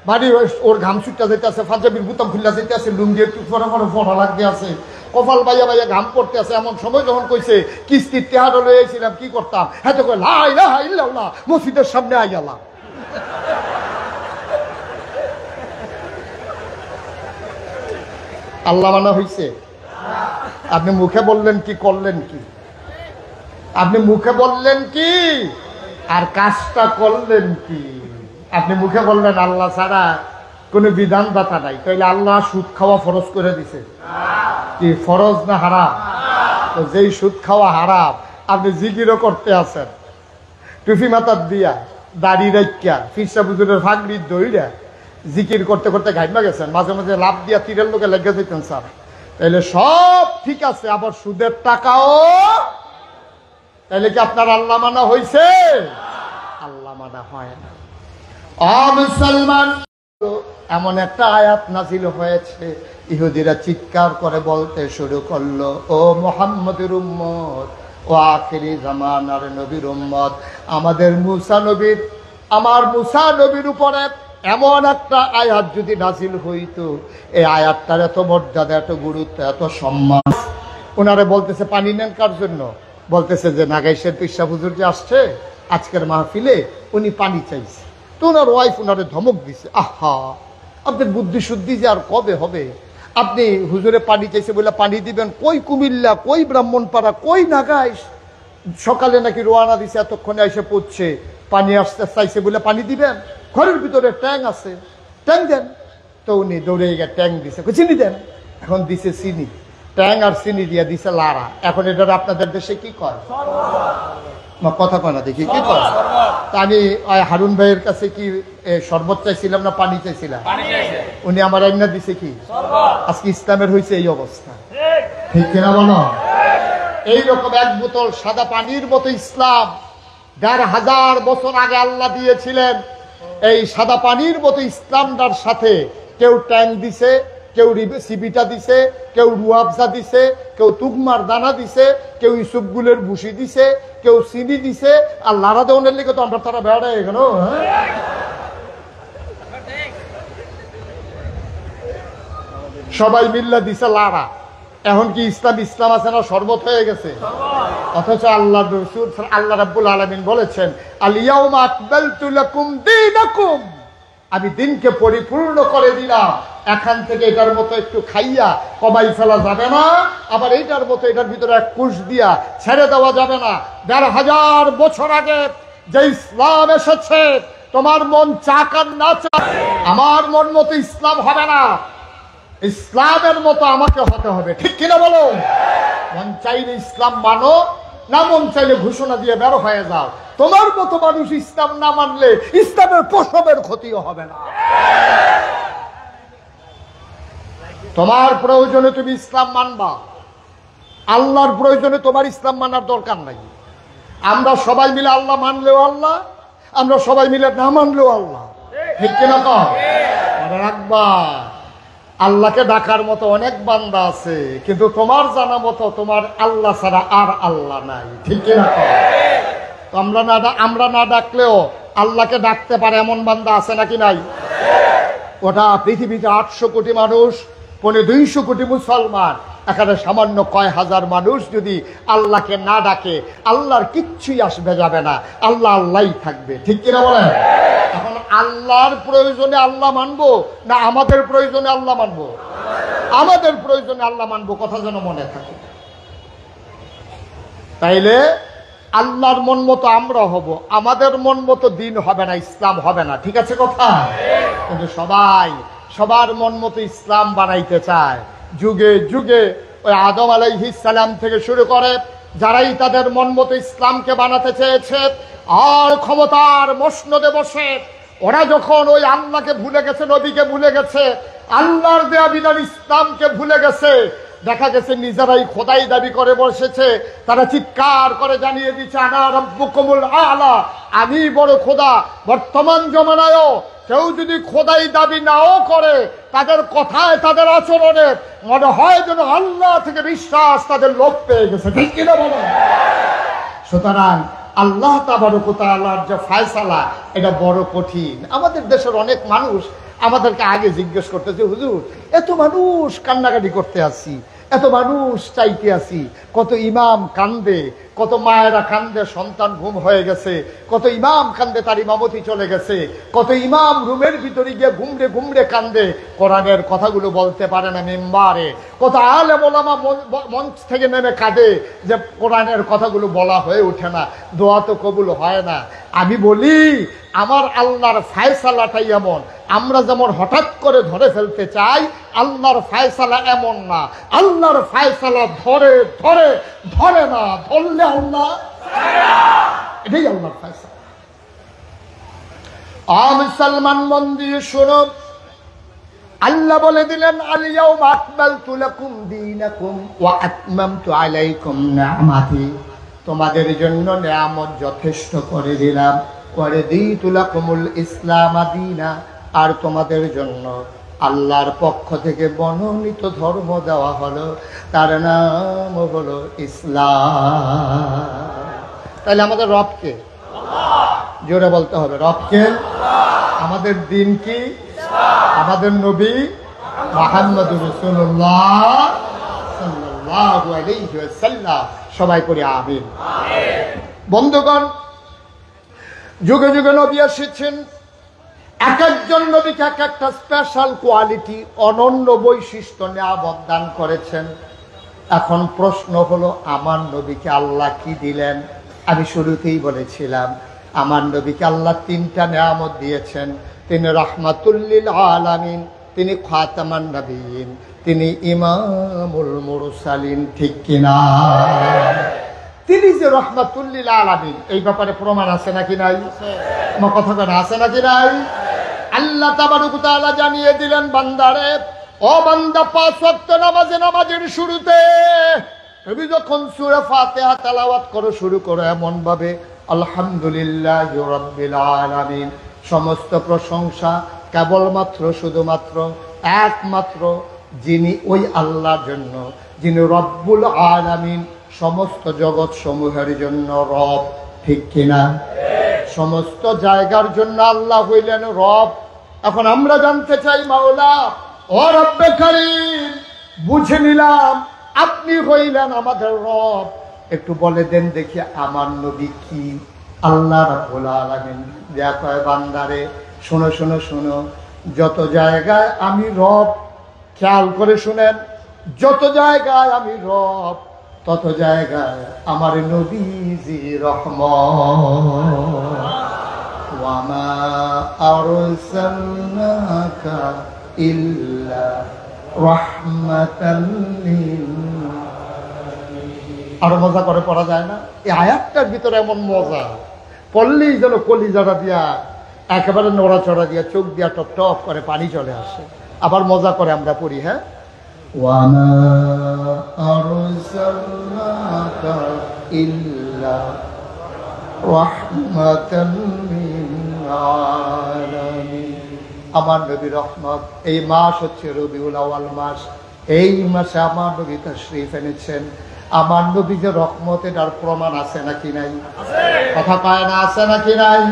বাড়ি ওর ঘাম ছুটটা যেতে আছে, পাঞ্জাবির বুতাম খুললা যেতে আছে, লুঙ্গি একটু ফোড়া লাগতে আছে, কপাল বাইয়া বাইয়া ঘাম পড়তে আছে। এমন সময় যখন কইছে কিস্তির টেহারা লয়ে আইছিলাম, কি করতাম? হ্যাঁ তো কই লা ইলাহা ইল্লাল্লাহ, মসজিদের সামনে আই গেলাম। আল্লাহ মানা হইছে? আপনি মুখে বললেন কি, করলেন কি? আপনি মুখে বললেন কি, আর কাজটা করলেন কি? আপনি মুখে বললেন আল্লাহ ছাড়া কোনো বিধানদাতা নাই, তাইলে আল্লাহ সুদ খাওয়া ফরজ করে দিছে কি? ফরজ না হারাম? তো যেই সুদ খাওয়া হারাম, আপনি জিকিরও করতে আছেন, টুপি মাথার দিয়া, দাড়ি রাখিয়া, ফিরসা বুজুরের ফাগড়ি দইরা জিকির করতে করতে ঘাইমা গেছেন, মাঝে মাঝে লাভ দিয়া তীরের লোকে লেগে যেতেন স্যার, তাইলে সব ঠিক আছে, আবার সুদের টাকাও, তাইলে কি আপনার আল্লাহ মানা হয়েছে? আল্লাহ মানা হয় না। মুসলমান, এমন একটা আয়াত নাজিল হয়েছে, ইহুদিরা চিৎকার করে বলতে শুরু করলো, ও মুহাম্মদের উম্মত, ও আখিরি জামানার নবীর উম্মত, আমাদের মুসা নবীর, আমার মুসা নবীর উপরে এমন একটা আয়াত যদি নাজিল হইতো, এই আয়াতটার এত মর্যাদা, এত গুরুত্ব, এত সম্মান। ওনারে বলতেছে পানি নেন কার জন্য? বলতেছে যে নাগাইশের পিসা হুজুর যে আসছে আজকের মাহফিলে, উনি পানি চাইছে। তো ওনার ওয়াইফ ওনারে ধমক দিছে, আহা আপনার বুদ্ধি শুদ্ধি যে আর কবে হবে? আপনি হুজুরে পানি চাইছে বলে পানি দিবেন? কই কুমিল্লা, কই ব্রাহ্মণপাড়া, কই নাগাইশ, সকালে নাকি রোয়ানা দিছে, এতক্ষণে এসে পড়ছে, পানি আসতে চাইছে বলে পানি দিবেন? ঘরের ভিতরে ট্যাং আছে, ট্যাং দেন। তো উনি দৌড়ে গিয়ে ট্যাং দিছে, চিনি দেন। এখন দিছে চিনি, ট্যাং আর চিনি দিয়া দিছে লাড়া। এখন এটা আপনাদের দেশে কি কয়? কথা কয় না দেখি কি কয়? তা আমি হারুন ভাইয়ের কাছে কি শরবত চাইছিলাম না পানি চাইছিলাম? উনি আমার আইনা দিছে কি? আজকে ইসলামের হয়েছে এই অবস্থা, ঠিক কিনা বলো? এইরকম এক বোতল সাদা পানির মতো ইসলাম ১,৫০০ বছর আগে আল্লাহ দিয়েছিলেন। এই সাদা পানির মতো ইসলামটার সাথে কেউ ট্যাং দিছে, কেউ সিবিটা দিছে, কেউ রুয়াবজা দিছে, কেউ তুকমার দানা দিছে, কেউ ইসুফগুলের ভুসি দিছে, কেউ চিনি দিছে। আর লাড়া দেওয়ানের লিগে তো আমরা তারা বেড়া হয়ে গেল। সবাই মিল্লা দিছে লাড়া। এখন কি ইসলাম ইসলাম আছে না শরবত হয়ে গেছে? অথচ আল্লাহ রাসূল আল্লাহ রাব্বুল আলামিন বলেছেন, আল ইয়াউমা আকমালতু লাকুম দীনাকুম, আমি দিনকে পরিপূর্ণ করে দিলাম। এখান থেকে এটার মতো একটু খাইয়া কমাই ফেলা যাবে না, আবার এইটার মতো এটার ভিতরে এক কুশ দিয়া ছেড়ে দেওয়া যাবে না। ১,৫০০ বছর আগে যে ইসলাম এসেছে, তোমার মন চাক আর না চাক, আমার মন মতো ইসলাম হবে না, ইসলামের মতো আমাকে হতে হবে, ঠিক কিনা বলো? মন চাইলে ইসলাম মানো, না মন চাইলে ঘোষণা দিয়ে বের হয়ে যাও। তোমার মতো মানুষ ইসলাম না মানলে ইসলামের প্রসবের ক্ষতিও হবে না। তোমার প্রয়োজনে তুমি ইসলাম মানবা, আল্লাহর প্রয়োজনে তোমার ইসলাম মানার দরকার নাই। আমরা সবাই মিলে আল্লাহ মানলেও আল্লাহ, আমরা সবাই মিলে না মানলেও আল্লাহ, ঠিক কিনা? মনে রাখবা, আল্লাহকে ডাকার মতো অনেক বান্দা আছে, কিন্তু তোমার জানা মতো তোমার আল্লাহ ছাড়া আর আল্লাহ নাই, ঠিক কিনা? তো আমরা না ডাকলেও আল্লাহকে ডাকতে পারে এমন বান্দা আছে নাকি নাই? ওটা পৃথিবীতে ৮০০ কোটি মানুষ, ২৫০ কোটি মুসলমান, এখানে সামান্য কয় হাজার মানুষ যদি আল্লাহকে না ডাকে, আল্লাহর কিচ্ছুই আসবে যাবে না, আল্লাহ আল্লাহই থাকবে, ঠিক কিনা বলেন? এখন আল্লাহর প্রয়োজনে আল্লাহ মানবো না আমাদের প্রয়োজনে আল্লাহ মানবো? আমাদের প্রয়োজনে আল্লাহ মানবো, কথা যেন মনে থাকে। তাইলে আল্লাহর মন মতো আমরা হব, আমাদের মন মতো দিন হবে না, ইসলাম হবে না, ঠিক আছে কথা? কিন্তু সবাই সবার মন মতো ইসলাম বানাইতে চায়। যুগে যুগে ওই আদম আলাইহিস সালাম থেকে শুরু করে যারাই তাদের মন মতো ইসলামকে বানাতে চেয়েছে, আর ক্ষমতার মসনদে বসে ওরা যখন ওই আল্লাহকে ভুলে গেছে, নবীকে ভুলে গেছে, আল্লাহর দেয়া বিধান ইসলামকে ভুলে গেছে, দেখা গেছে নিজেরাই খোদাই দাবি করে বসেছে। তারা চিৎকার করে জানিয়ে দিচ্ছে, আনা রাব্বুকুমুল আ'লা, আমি বড় খোদা। বর্তমান জমানায়ও কেউ যদি খোদাই দাবি নাও করে, তাদের কথায় তাদের আচরণে মনে হয় যেন আল্লাহ থেকে বিশ্বাস তাদের লোপ পেয়ে গেছে, ঠিক কিনা বলেন? সুতরাং আল্লাহ তাবারক ওয়া তাআলার যে ফয়সালা, এটা বড় কঠিন। আমাদের দেশের অনেক মানুষ আমাদেরকে আগে জিজ্ঞেস করতে যে, হুজুর এত মানুষ কান্নাকাটি করতে আসছি, এত মানুষ চাইতে আছি, কত ইমাম কান্দে, কত মায়েরা কান্দে সন্তান ঘুম হয়ে গেছে, কত ইমাম কান্দে তার ইমামতি চলে গেছে, কত ইমাম রুমের ভিতরে গিয়ে ঘুমড়ে ঘুমড়ে কান্দে, কোরআনের কথাগুলো বলতে পারে না মেম্বারে, কত আলেম ওলামা মঞ্চ থেকে নেমে কাঁদে যে কোরআনের কথাগুলো বলা হয়ে ওঠে না, দোয়া তো কবুল হয় না। আমি বলি আমার আল্লাহর ফায়সালাটাই এমন, আমরা যেমন হঠাৎ করে ধরে ফেলতে চাই, আল্লাহর ফায়সালা এমন না। আল্লাহর ফায়সালা ধরে ধরে ধরে না, ধরলে আল্লাহ, এটাই আল্লাহর ফায়সালা। মুসলমান মন দিয়ে শোনো, আল্লাহ বলে দিলেন আল-ইয়াওমা আকমালতু লাকুম দীনাকুম ওয়া আতমামতু আলাইকুম নি'মাতি, তোমাদের জন্য নিয়ামত যথেষ্ট করে দিলাম, করে দিতু লাকুমুল ইসলাম দীনা, আর তোমাদের জন্য আল্লাহর পক্ষ থেকে মনোনীত ধর্ম দেওয়া হলো, তার নাম হলো ইসলাম। তাহলে আমাদের রবকে জোরে বলতে হবে, রবকে। আমাদের দিন কি? আমাদের নবী মুহাম্মদুর রাসূলুল্লাহ সাল্লাল্লাহু আলাইহি ওয়াসাল্লাম। সবাই পড়ি আমিন। বন্ধুগণ, যুগে যুগে নবী এসেছেন, এক একজন নবীকে এক একটা স্পেশাল কোয়ালিটি, অনন্য বৈশিষ্ট্য নিয়ামত দান করেছেন। এখন প্রশ্ন হলো, আমার নবীকে আল্লাহ কি দিলেন? আমি শুরুতেই বলেছিলাম আমার নবীকে আল্লাহ তিনটা নিয়ামত দিয়েছেন। তিনি রাহমাতুল লিল আলামিন, তিনি খাতামান নবিয়্যিন, তিনি ইমামুল মুরসালিন। ঠিক কিনা? তিনি যে রাহমাতুল লিল আলামিন, এই ব্যাপারে প্রমাণ আছে নাকি নাই? আমার কথা কেন আছে নাকি নাই? আল্লাহ তাবারক ওয়া তাআলা জানিয়ে দিলেন, বান্দারে, ও বান্দা, 5 ওয়াক্ত নামাজের শুরুতে তুমি যখন সূরা ফাতিহা তেলাওয়াত করো, শুরু করো এমন ভাবে আলহামদুলিল্লাহি রাব্বিল আলামিন, সমস্ত প্রশংসা কেবলমাত্র শুধুমাত্র একমাত্র যিনি ওই আল্লাহর জন্য, যিনি রব্বুল আলামিন, সমস্ত জগৎ সমূহের জন্য রব। ঠিক কিনা? সমস্ত জায়গার জন্য আল্লাহ হইলেন রব। এখন আমরা জানতে চাই, মাওলা ও রব্বে কারীম, বুঝে নিলাম আপনি হইলেন আমাদের রব, একটু বলে দেন দেখি আমার নবী কি? আল্লাহ রাব্বুল আলামিন দেয়া কয়, বান্দারে শোনো শোনো শোনো, যত জায়গায় আমি রব, খেয়াল করে শুনেন, যত জায়গায় আমি রব, তত জায়গায় আমার নবীজি রহমত। ওয়ামা আরসালনাকা ইল্লা রাহমাতাল লিল আলামিন। আর মজা করে পড়া যায় না? এই আয়াতটার ভিতরে এমন মজা, পড়লেই যেন কলিজাটা দিয়া একেবারে নড়াচড়া দিয়া, চোখ দিয়া টপ টপ করে পানি চলে আসে। আবার মজা করে আমরা পড়ি, হ্যাঁ, ওয়ামা আরসালনাকা ইল্লা রাহমাতাল লিল আলামিন। আমার নবী রহমত। এই মাস হচ্ছে রবিউল আউয়াল মাস। এই মাসে আমার নবী তাশরীফ এনেছেন। আমার নবী যে রহমত, এটার প্রমাণ আছে নাকি নাই? কথা পায় না, আছে নাকি নাই?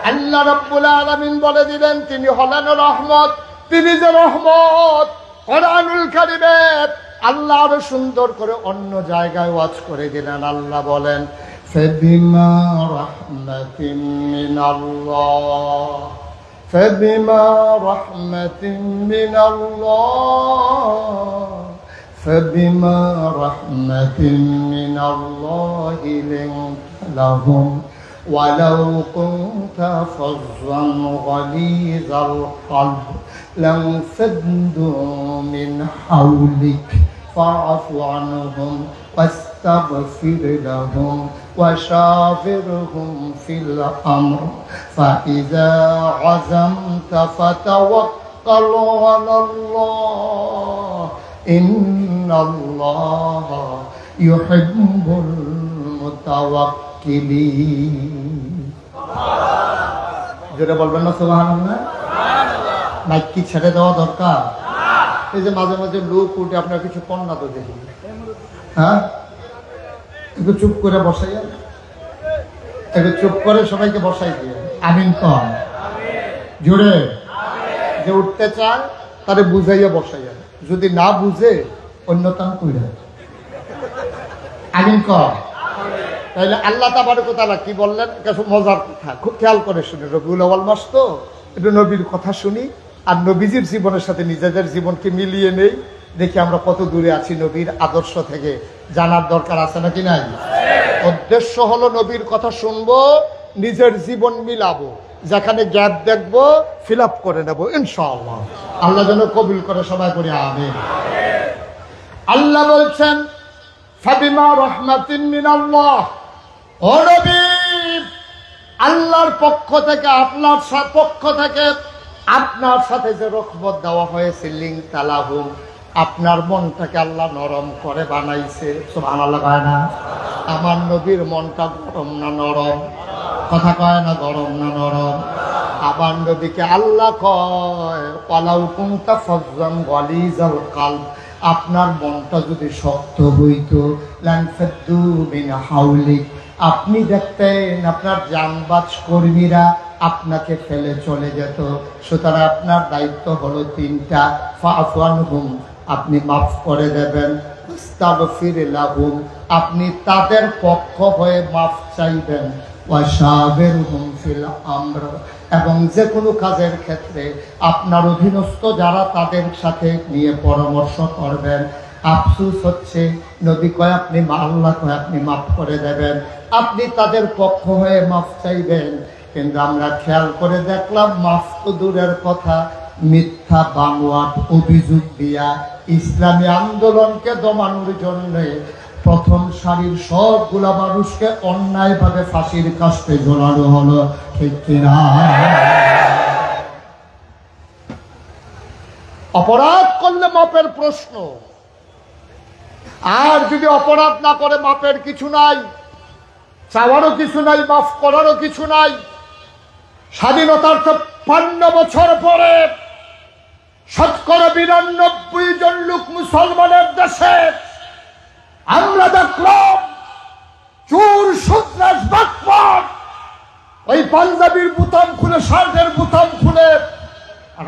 আল্লাহ রাব্বুল আলামিন বলে দিলেন তিনি হলেন রহমত। তিনি যে রহমত, কোরআনুল কারীমে আল্লাহ আরো সুন্দর করে অন্য জায়গায় ওয়াজ করে দিলেন। আল্লাহ বলেন, ফাবিমা রাহমাতিন মিনাল্লাহ, ফাবিমা রাহমাতিন মিনাল্লাহ, ফাবিমা রাহমাতিন মিনাল্লাহি লিনতা লাহুম ওয়ালাউ কুনতা ফাযযান গালিযাল কলব لانفضوا من حولك فاعف عنهم واستغفر لهم وشاورهم في الأمر فإذا عزمت فتوكل على الله إن الله يحب المتوكلين. জোরে বলবেন না সুবহানাল্লাহ? মাইক কি ছেড়ে দেওয়া দরকার? এই যে মাঝে মাঝে লোক উঠে, আপনার কিছু কন্যা তো দেখি, হ্যাঁ, একটু চুপ করে বসাইয়া, একটু চুপ করে সবাইকে বসাই দিয়ে আমিন কন জোরে। যে উঠতে চায় তারে বুঝাইয়া বসাইয়া, যদি না বুঝে অন্যতম কইরা আমিন কর। তাহলে আল্লাহ তাবারক ওয়া তাআলা কি বললেন, কিছু মজার কথা খুব খেয়াল করে শুনি। রবিউল আউয়াল মাস তো, একটু নবীর কথা শুনি আর নবীজির জীবনের সাথে নিজেদের জীবনকে মিলিয়ে নেই, দেখি আমরা কত দূরে আছি নবীর আদর্শ থেকে। জানার দরকার আছে নাকি নাই? উদ্দেশ্য হলো নবীর কথা শুনবো, নিজের জীবন মিলাবো, যেখানে গ্যাপ দেখবো ফিল আপ করে নেবো ইনশাআল্লাহ। আল্লাহ যেন কবুল করে, সবাই করে আমিন। আল্লাহ বলছেন ফাবিমা রাহমাতিন মিনাল্লাহ, ও নবী আল্লাহর পক্ষ থেকে আপনার পক্ষ থেকে আপনার সাথে যে রহমত দেওয়া হয়েছে, লিং তালাহুম, আপনার মনটাকে আল্লাহ নরম করে বানাইছে। সুবহানাল্লাহ কয় না? আমার নবীর মনটা গরম না নরম? কথা কয় না গরম না নরম? আমার নবীকে আল্লাহ কয় ওয়ালাউ কুনতা ফাজ্জান গালিজাল কালব, আপনার মনটা যদি শক্ত হইতো লানফাদ্দু মিন হাওলিক, আপনি দেখতেন আপনার জানবাজ কর্মীরা আপনাকে ফেলে চলে যেত। সুতরাং আপনার দায়িত্ব হলো তিনটা, ফাআফু আনহুম, আপনি মাফ করে দেবেন, ইস্তাগফির লাহুম, আপনি তাদের পক্ষ হয়ে মাফ চাইবেন, ওয়াশাবিরহুম ফিল আমর, এবং যে কোনো কাজের ক্ষেত্রে আপনার অধীনস্থ যারা তাদের সাথে নিয়ে পরামর্শ করবেন। আফসোস হচ্ছে নবী কয় আপনি আল্লাহ কয় আপনি মাফ করে দেবেন, আপনি তাদের পক্ষ হয়ে মাফ চাইবেন। কিন্তু আমরা খেয়াল করে দেখলাম মাফ তো দূরের কথা, মিথ্যা বানোয়াট অভিযোগ দিয়া ইসলামী আন্দোলনকে দমানোর জন্য প্রথম সারির সবগুলা মানুষকে অন্যায়ভাবে ফাঁসির কাস্তে ঝোলানো হলো, ঠিক কিনা? অপরাধ করলে মাপের প্রশ্ন, আর যদি অপরাধ না করে মাপের কিছু নাই, চাওয়ারও কিছু নাই, মাফ করারও কিছু নাই। স্বাধীনতার ৫০ বছর পরে ৯৯ জন লোক মুসলমানের দেশে আমরা দেখলাম চোর সন্ত্রাস বাটপার ওই পাঞ্জাবির বুতাম খুলে, শার্টের বুতাম খুলে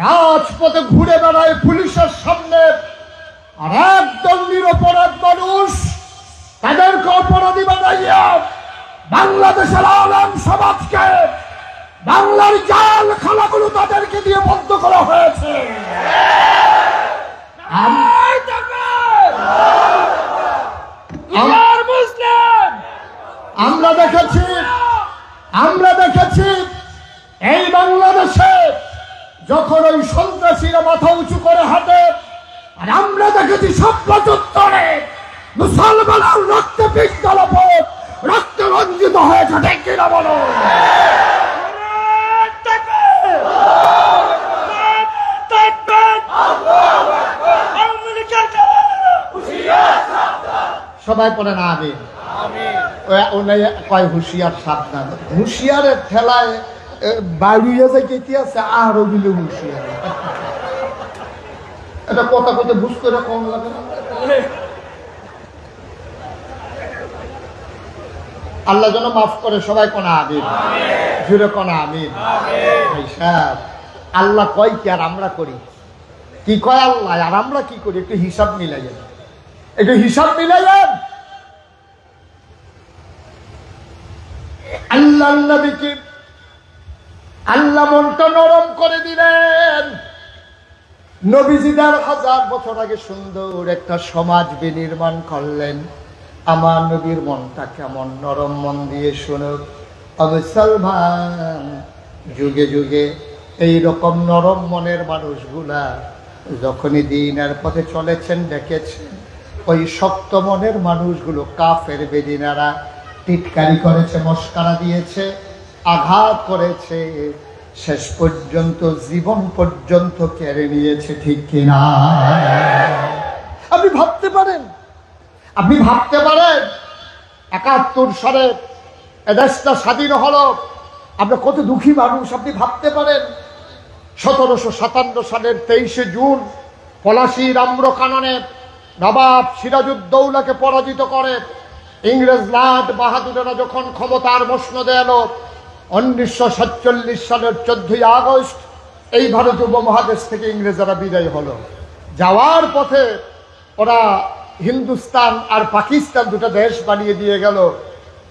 রাজপথে ঘুরে বেড়ায় পুলিশের সামনে, আর একদল নিরপরাধ মানুষ তাদেরকে অপরাধী বানাইয়া বাংলাদেশের আলেম সমাজকে, বাংলার জাল খালাগুলো তাদেরকে দিয়ে বন্ধ করা হয়েছে। আমরা দেখেছি এই বাংলাদেশে যখন ওই সন্ত্রাসীরা মাথা উঁচু করে হাঁটে, আর আমরা দেখেছি সভ্যচত্বরে মুসলমানের রক্তে পিঙ্গলপ রক্তে রঞ্জিত হয়েছে, ঠিক কিনা বলো? সবাই পড়ে না আমি কয় হুশিয়ার সাবধান, হুশিয়ারের ঠেলায় বাড়িয়ে যে কেটে আছে আর ওগুলো হুশিয়ার। এটা কথা কথা বুঝ করে কম লাগে না? আল্লাহ যেন মাফ করে, সবাই কোনা আমিন, জুড়ে কোনা আমিন। আল্লাহ কয় কি আর আমরা করি? কি কয় আল্লাহ আর আমরা কি করি? একটু হিসাব মিলাইয়েন, একটু হিসাব মিলাইয়েন। আল্লাহ নবীকে আল্লাহ মনটা নরম করে দিলেন। নবীজি ১,৫০০ বছর আগে সুন্দর একটা সমাজ বিনির্মাণ করলেন। আমার নবীর মনটা কেমন নরম, মন দিয়ে শুনুক মুসলমান। যুগে যুগে এইরকম নরম মনের মানুষগুলা যখনই দিনের পথে চলেছেন দেখেছেন, ওই শক্ত মনের মানুষগুলো কাফের বেদিনারা টিটকারি করেছে, মস্কারা দিয়েছে, আঘাত করেছে, শেষ পর্যন্ত জীবন পর্যন্ত কেড়ে নিয়েছে, ঠিক কিনা? আপনি ভাবতে পারেন ৭১ সালে এদেশটা স্বাধীন হলো, আমরা কত দুঃখী মানুষ। আপনি ভাবতে পারেন ১৭৫৭ সালের ২৩শে জুন পলাশীর আম্রকাননে নবাব সিরাজউদ্দৌলাকে পরাজিত করে ইংরেজ লাট বাহাদুরেরা যখন ক্ষমতার মসনদে এলো, ১৯৪৭ সালের ১৪ই আগস্ট এই ভারতীয় উপমহাদেশ থেকে ইংরেজরা বিদায় হলো। যাওয়ার পথে ওরা হিন্দুস্তান আর পাকিস্তান দুটো দেশ বানিয়ে দিয়ে গেল।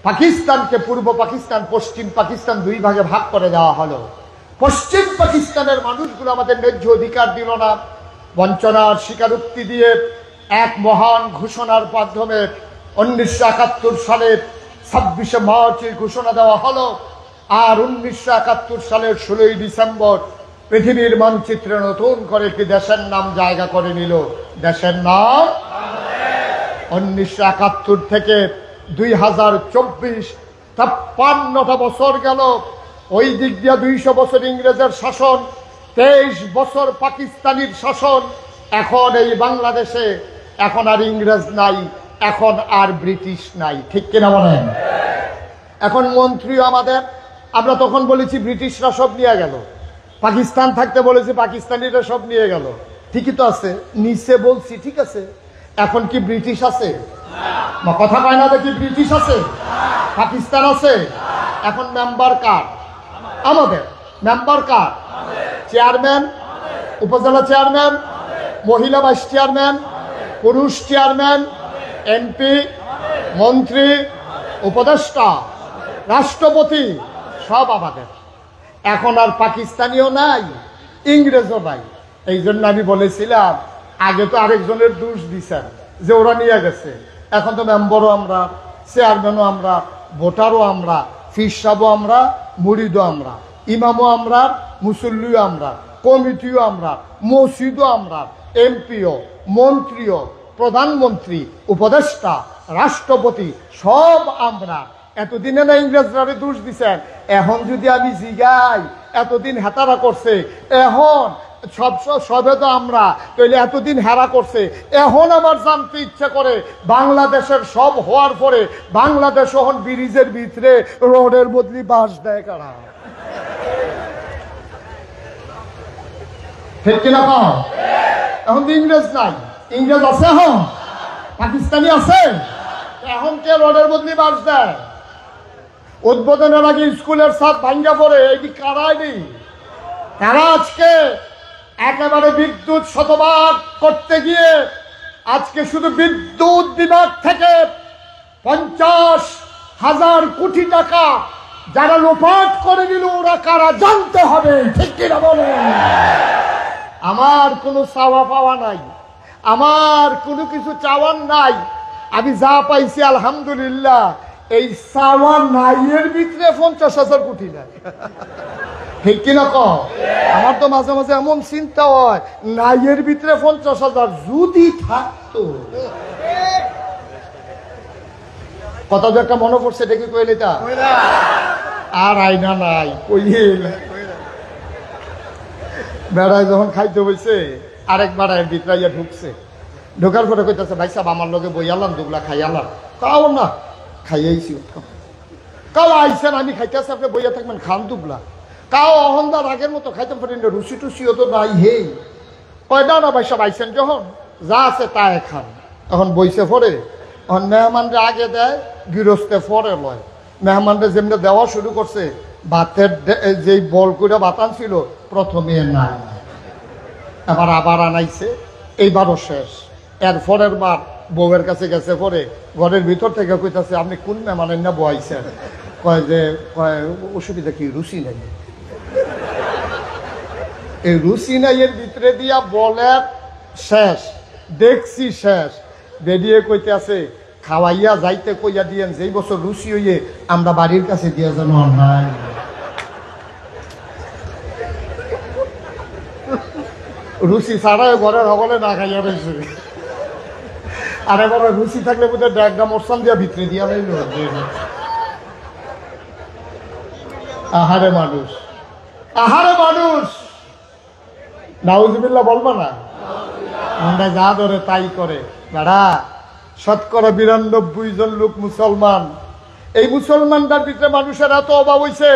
পাকিস্তানকে পূর্ব পাকিস্তান, পশ্চিম পাকিস্তান দুই ভাগে ভাগ করে দেওয়া হলো। পশ্চিম পাকিস্তানের মানুষগুলো আমাদের ন্যায্য অধিকার দিল না, বঞ্চনার স্বীকারোক্তি দিয়ে এক মহান ঘোষণার মাধ্যমে 1971 সালের 26শে মার্চ ঘোষণা দেওয়া হলো। আর 1971 সালের 16ই ডিসেম্বর পৃথিবীর মানচিত্রে নতুন করে একটি দেশের নাম জায়গা করে নিল। দেশের নাম 1971 থেকে 2024, 53টা বছর গেল। ওই দিক দিয়ে 200 বছর ইংরেজের শাসন, 23 বছর পাকিস্তানির শাসন। এখন এই বাংলাদেশে এখন আর ইংরেজ নাই, এখন আর ব্রিটিশ নাই, ঠিক কিনা বলেন? এখন মন্ত্রীও আমাদের, আমরা তখন বলেছি ব্রিটিশরা সব নিয়ে গেল, পাকিস্তান থাকতে বলেছি পাকিস্তানিরা সব নিয়ে গেল। ঠিকই তো আছে, নিচে বলছি ঠিক আছে। এখন কি ব্রিটিশ আছে? কথা কয় না, দেখি ব্রিটিশ আছে, পাকিস্তান আছে। এখন মেম্বার কার? আমাদের। মেম্বার কার? চেয়ারম্যান, উপজেলা চেয়ারম্যান, মহিলা ভাইস চেয়ারম্যান, পুরুষ চেয়ারম্যান, এমপি, মন্ত্রী, উপদেষ্টা, রাষ্ট্রপতি সব আমাদের। এখন আর পাকিস্তানিও নাই, ইংরেজও নাই। এই জন্য আমি বলেছিলাম, আগে তো আরেকজনের দোষ দিছেন যে ওরা নিয়ে গেছে। এখন তো মেম্বারও আমরা, চেয়ারম্যানও আমরা, ভোটারও আমরা, ফির সাহেবও আমরা, মুরিদও আমরা, ইমামও আমরা, মুসল্লিও আমরা, কমিটিও আমরা, মসজিদও আমরা, এমপিও, মন্ত্রীও, প্রধানমন্ত্রী, উপদেষ্টা, রাষ্ট্রপতি সব আমরা। এতদিনে না ইংরেজরা দোষ দিচ্ছেন। এখন যদি আমি জিগাই এতদিন হেতারা করছে, এখন সবে তো আমরা, তাহলে এতদিন হেরা করছে। এখন আমার জানতে ইচ্ছা করে বাংলাদেশের সব হওয়ার পরে বাংলাদেশ এখন ব্রিজের ভিতরে রোডের বদলি বাস দেয় কারা? ঠিক কিনা কও? এখন তো ইংরেজ নাই, ইংরেজ আছে, এখন পাকিস্তানি আছে। এখন কে রোডের বদলি বাস দেয়? উদ্বোধনের আগে স্কুলের ছাদ ভাঙ্গা পড়ে, এটি কারাইনি তারা আজকে একেবারে বিদ্যুৎ শতভাগ করতে গিয়ে আজকে শুধু বিদ্যুৎ বিভাগ থেকে 50,000 কোটি টাকা যারা লোপাট করে দিল, ওরা কারা জানতে হবে, ঠিক কিনা বলেন? আমার কোনো চাওয়া পাওয়া নাই, আমার কোনো কিছু চাওয়ার নাই। আমি যা পাইছি আলহামদুলিল্লাহ। এই চাওয়া নাই এর ভিতরে 50,000 কোটি নাই, ঠিক কিনা কও? আমার তো মাঝে মাঝে এমন চিন্তা হয়, নাইয়ের ভিতরে 50,000 যদি থাকতো। কথা যে একটা মনে পড়ছে, এটা কি কইলে তা? আর আইনা নাই, কইলে বেড়ায় যখন খাইতে হয়েছে, আরেক বেড়ায় ভিতরাইয়া ঢুকছে। ঢোকার পরে কইতেছে, ভাই সাহেব আমার লগে বই আলাম, দুগলা খাই আলাম। কাও না, খাইয়াইছি। কাও আইসেন, আমি খাইতেছি, আপনি বইয়া থাকবেন, খান দুগলা। কাও অহন্দার আগের মতো খাইতে পারেন না, রুচি টুচিও তো নাই। হে কয় না না ভাই সব আইসেন, যখন যা আছে তাই খান। এখন বইছে পরে, এখন মেহমানরা আগে দেয়, গৃহস্থে পরে লয়। মেহমানরা যেমনি দেওয়া শুরু করছে, ভাতের যেই বল করে ভাত আনছিল প্রথমে নাই, এবার আবার আনাইছে, এইবারও শেষ। এর পরের বার বউয়ের কাছে গেছে, পরে ঘরের ভিতর থেকে কইতাছে, আপনি কোন মেহমানের না বয়াইছেন? কয় যে অসুবিধা কি, রুচি নাই। এই রুচি নাই এর ভিতরে দিয়া বলের শেষ, দেখছি শেষ। বেরিয়ে কইতে আছে, খাওয়াইয়া যাইতে কইয়া দিয়েন, যেই বছর রুচি হইয়ে আমরা বাড়ির কাছে দিয়া যেন নাই। রুচি ছাড়াই ঘরের হবলে না খাইয়া রয়েছে। আর এবার রুচি থাকলে বোধহয় ড্যাগটা মোরসান দিয়া ভিতরে দিয়া রইল। আহারে মানুষ, আহারে মানুষ, নাউজুবিল্লাহ বলবো না? আমরা যা ধরে তাই করে। বেড়া 92% জন লোক মুসলমান। এই মুসলমানদের ভিতরে মানুষের এত অভাব হয়েছে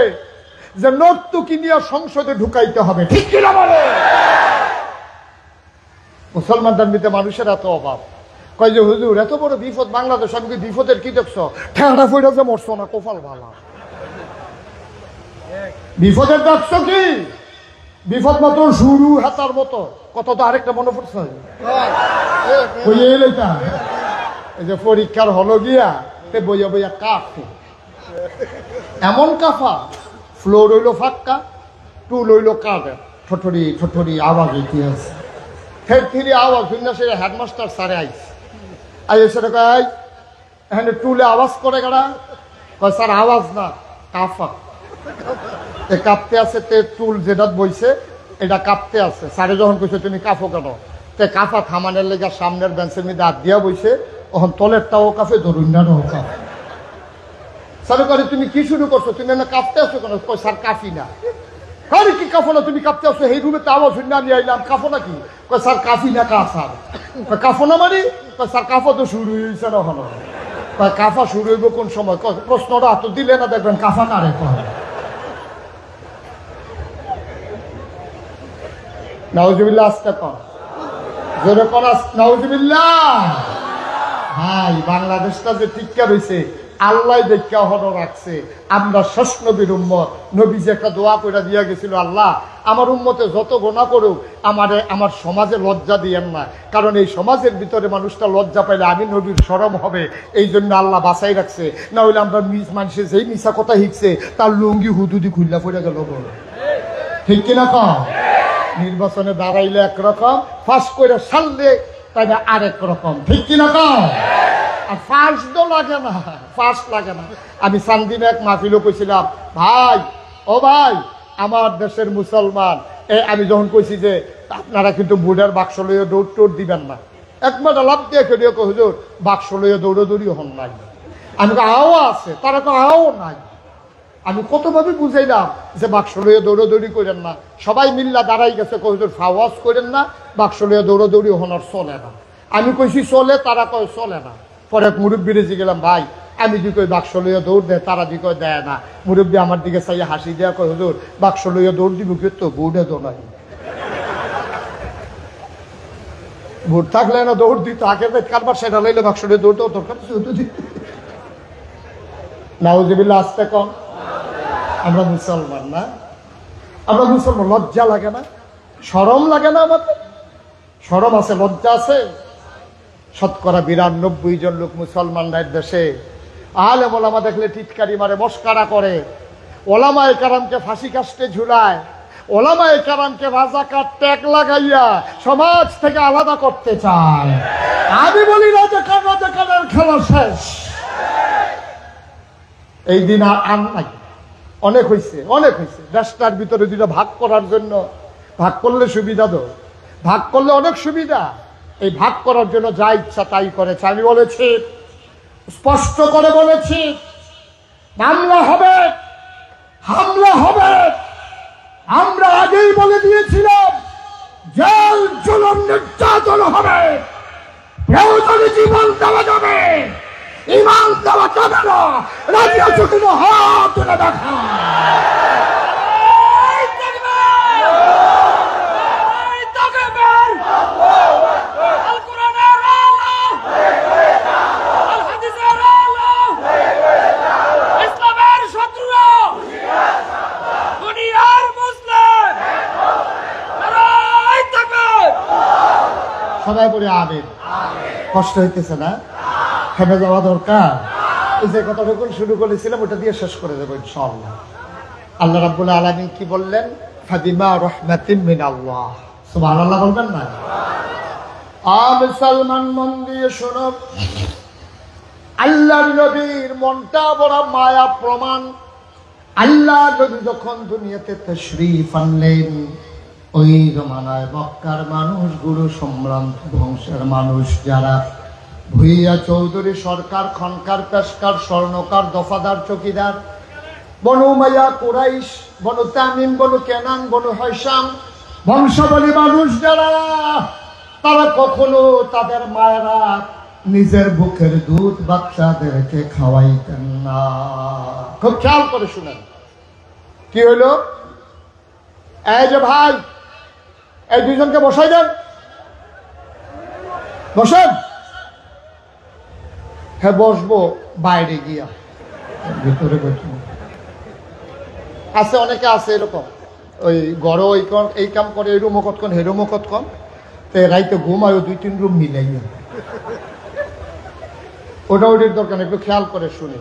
যে নর্তকী নিয়ে সংসদে ঢুকাইতে হবে, ঠিক কিনা বলে? মুসলমানদের ভিতরে মানুষের এত অভাব। কয় যে হুজুর এত বড় বিপদ বাংলাদেশ, আমি বিপদের কি দেখছো? ঠেঁড়া ফইরা যে মরছো না, কপাল ভালা। বিপদের দেখছো কি? বিপদ মাত্র শুরু হাতার মতো। কত তো আরেকটা মনে পড়ছে, বইয়ে লইতা এই যে পরীক্ষার হলো গিয়া তে বইয়া বইয়া কাফে এমন কাফা ফ্লোর হইল ফাক্কা টুল হইল কাঠের ঠঠরি ঠঠরি আওয়াজ ইতিহাস ফের ফিরে আওয়াজ শুনে সে হেডমাস্টার স্যারে আইস সেটা কয় এখানে টুলে আওয়াজ করে গেলা কয় স্যার আওয়াজ না কাফা এ কাঁপতে আছে তে টুল যেটা বইছে এটা কাঁপতে আছে স্যারে যখন কইছে তুমি কাফো কেন তে কাফা থামানের লেগে সামনের বেঞ্চের মধ্যে হাত দিয়া বইছে তখন তলেরটাও কাফে ধরুন্যারও কাফে স্যার করে তুমি কি শুরু করছো তুমি না কাঁপতে আসছো কেন কই স্যার কাফি না আরে কি কাফো না তুমি কাঁপতে আসছো এই রুমে তো আওয়াজ শুনে আমি আইলাম কাফো নাকি কই স্যার কাফি না কা স্যার কাফো না মানে কই স্যার কাফো তো শুরু হয়েছে না হলো কয় কাফা শুরু হইব কোন সময় প্রশ্নটা তো দিলে না দেখবেন কাফা কারে কয় নাউজুবিল্লাহ আস্তে কর জোরে কর নাউজুবিল্লাহ ভাই বাংলাদেশটা যে টিকা রয়েছে আল্লাহ দেখা হলো রাখছে আমরা শেষ নবীর উম্মত নবী যে একটা দোয়া করে দিয়া গেছিল আল্লাহ আমার উম্মতে যত গোনা করুক আমার সমাজে লজ্জা দিয়েন না কারণ এই সমাজের ভিতরে মানুষটা লজ্জা পাইলে আমি নবীর শরম হবে এই জন্য আল্লাহ বাঁচাই রাখছে না হইলে আমরা মানুষের যেই মিশা কথা শিখছে তার লুঙ্গি হুদুদি খুল্লা পড়ে গেল ঠিক কিনা কম নির্বাচনে দাঁড়াইলে একরকম ফাঁস করে সারলে তাই না আরেক রকম ঠিক কিনা কম আর ফার্স্ট তো লাগে না ফার্স্ট লাগে না আমি সান্দিনে এক মাহফিলও কইছিলাম ভাই ও ভাই আমার দেশের মুসলমান আমি যখন কইছি যে আপনারা কিন্তু বুড়ার বাক্স লইয়া দৌড় টোড় দিবেন না একবার লাভ দিয়ে কেউ হুজুর বাক্স লইয়া দৌড়াদৌড়ি হন নাই আমি আও আছে তারা তো আও নাই আমি কতভাবে বুঝাইলাম যে বাক্স লইয়া দৌড়াদৌড়ি করেন না সবাই মিল্লা দাঁড়াই গেছে হুজুর ফাওয়াজ করেন না বাক্স লইয়া দৌড়াদৌড়ি হনার চলে না আমি কইছি চলে তারা কয় চলে না পরে এক মুরব্বী রেজে গেলাম ভাই আমি দি কই বাক্স লইয়া দৌড় দেয় তারা দি কয় দেয় না মুরব্বী আমার দিকে চাইয়া হাসি দেয়া কয় হুজুর বাক্স লইয়া দৌড় দিব কি তো বউডে তো নাই ভোট থাকলে না দৌড় দিত আগে কারবার সেটা লইলে বাক্স লইয়া দৌড় দেওয়া দরকার নাউজুবিল্লাহ আস্তে কম আমরা মুসলমান না আমরা মুসলমান লজ্জা লাগে না শরম লাগে না আমাদের শরম আছে লজ্জা আছে শতকরা ৯২ জন লোক মুসলমানদের দেশে আলেম ওলামা দেখলে টিটকারি মারে মস্কারা করে ওলামায়ে কেরামকে ফাঁসি কাস্টে ঝুলায় ওলামায়ে কেরামকে রাজাকার ট্যাগ লাগাইয়া সমাজ থেকে আলাদা করতে চায় আমি বলি রাজাকারের খেলা শেষ এই দিন আর নাই অনেক হয়েছে দেশটার ভিতরে দুটো ভাগ করার জন্য ভাগ করলে সুবিধা তো ভাগ করলে অনেক সুবিধা এই ভাগ করার জন্য যা ইচ্ছা তাই করেছে আমি বলেছি স্পষ্ট করে বলেছি হামলা হবে আমরা আগেই বলে দিয়েছিলাম জেল জুলুম নির্যাতন হবে প্রয়োজনে জীবন দেওয়া যাবে ইমান দেওয়া যাবে না রাজি আছো কিনা হাত তুলে দেখা সবাই বলে আমিন কষ্ট হইতেছে না থেমে যাওয়া দরকার এই যে কথাটুকু শুরু করেছিলাম ওটা দিয়ে শেষ করে দেবো ইনশাআল্লাহ আল্লাহ রাব্বুল আলামিন কি বললেন ফাবিমা রাহমাতিন মিনাল্লাহ সুবহানাল্লাহ বলবেন না মুসলমান মন দিয়ে শোনো আল্লাহর নবীর মনটা বড় মায়া প্রমাণ আল্লাহ নবী যখন দুনিয়াতে তাশরীফ আনলেন ওই জমানায় মক্কার মানুষ গুরু সম্ভ্রান্ত বংশের মানুষ যারা ভুইয়া চৌধুরী সরকার খনকার পেশকার স্বর্ণকার দফাদার চকিদার বনু উমাইয়া কুরাইশ বনু তামিম বনু কেনান বনু হাইসাম বংশাবলী মানুষ যারা তারা কখনো তাদের মায়েরা নিজের বুকের দুধ বাচ্চাদেরকে খাওয়াইতেন না খুব খেয়াল করে শুনেন কি হইল এই যে ভাই এই দুইজনকে বসাই দেন বসেন হ্যাঁ বসবো বাইরে গিয়া ভিতরে বসবো আছে অনেকে আছে এরকম ওই গড় এই কাম করে এই রুমও কতক্ষণ হে রুমও কতক্ষণ রাইতে ঘুমায় ২-৩ রুম মিলাইয়া ওটার দরকার নেই, একটু খেয়াল করে শুনি।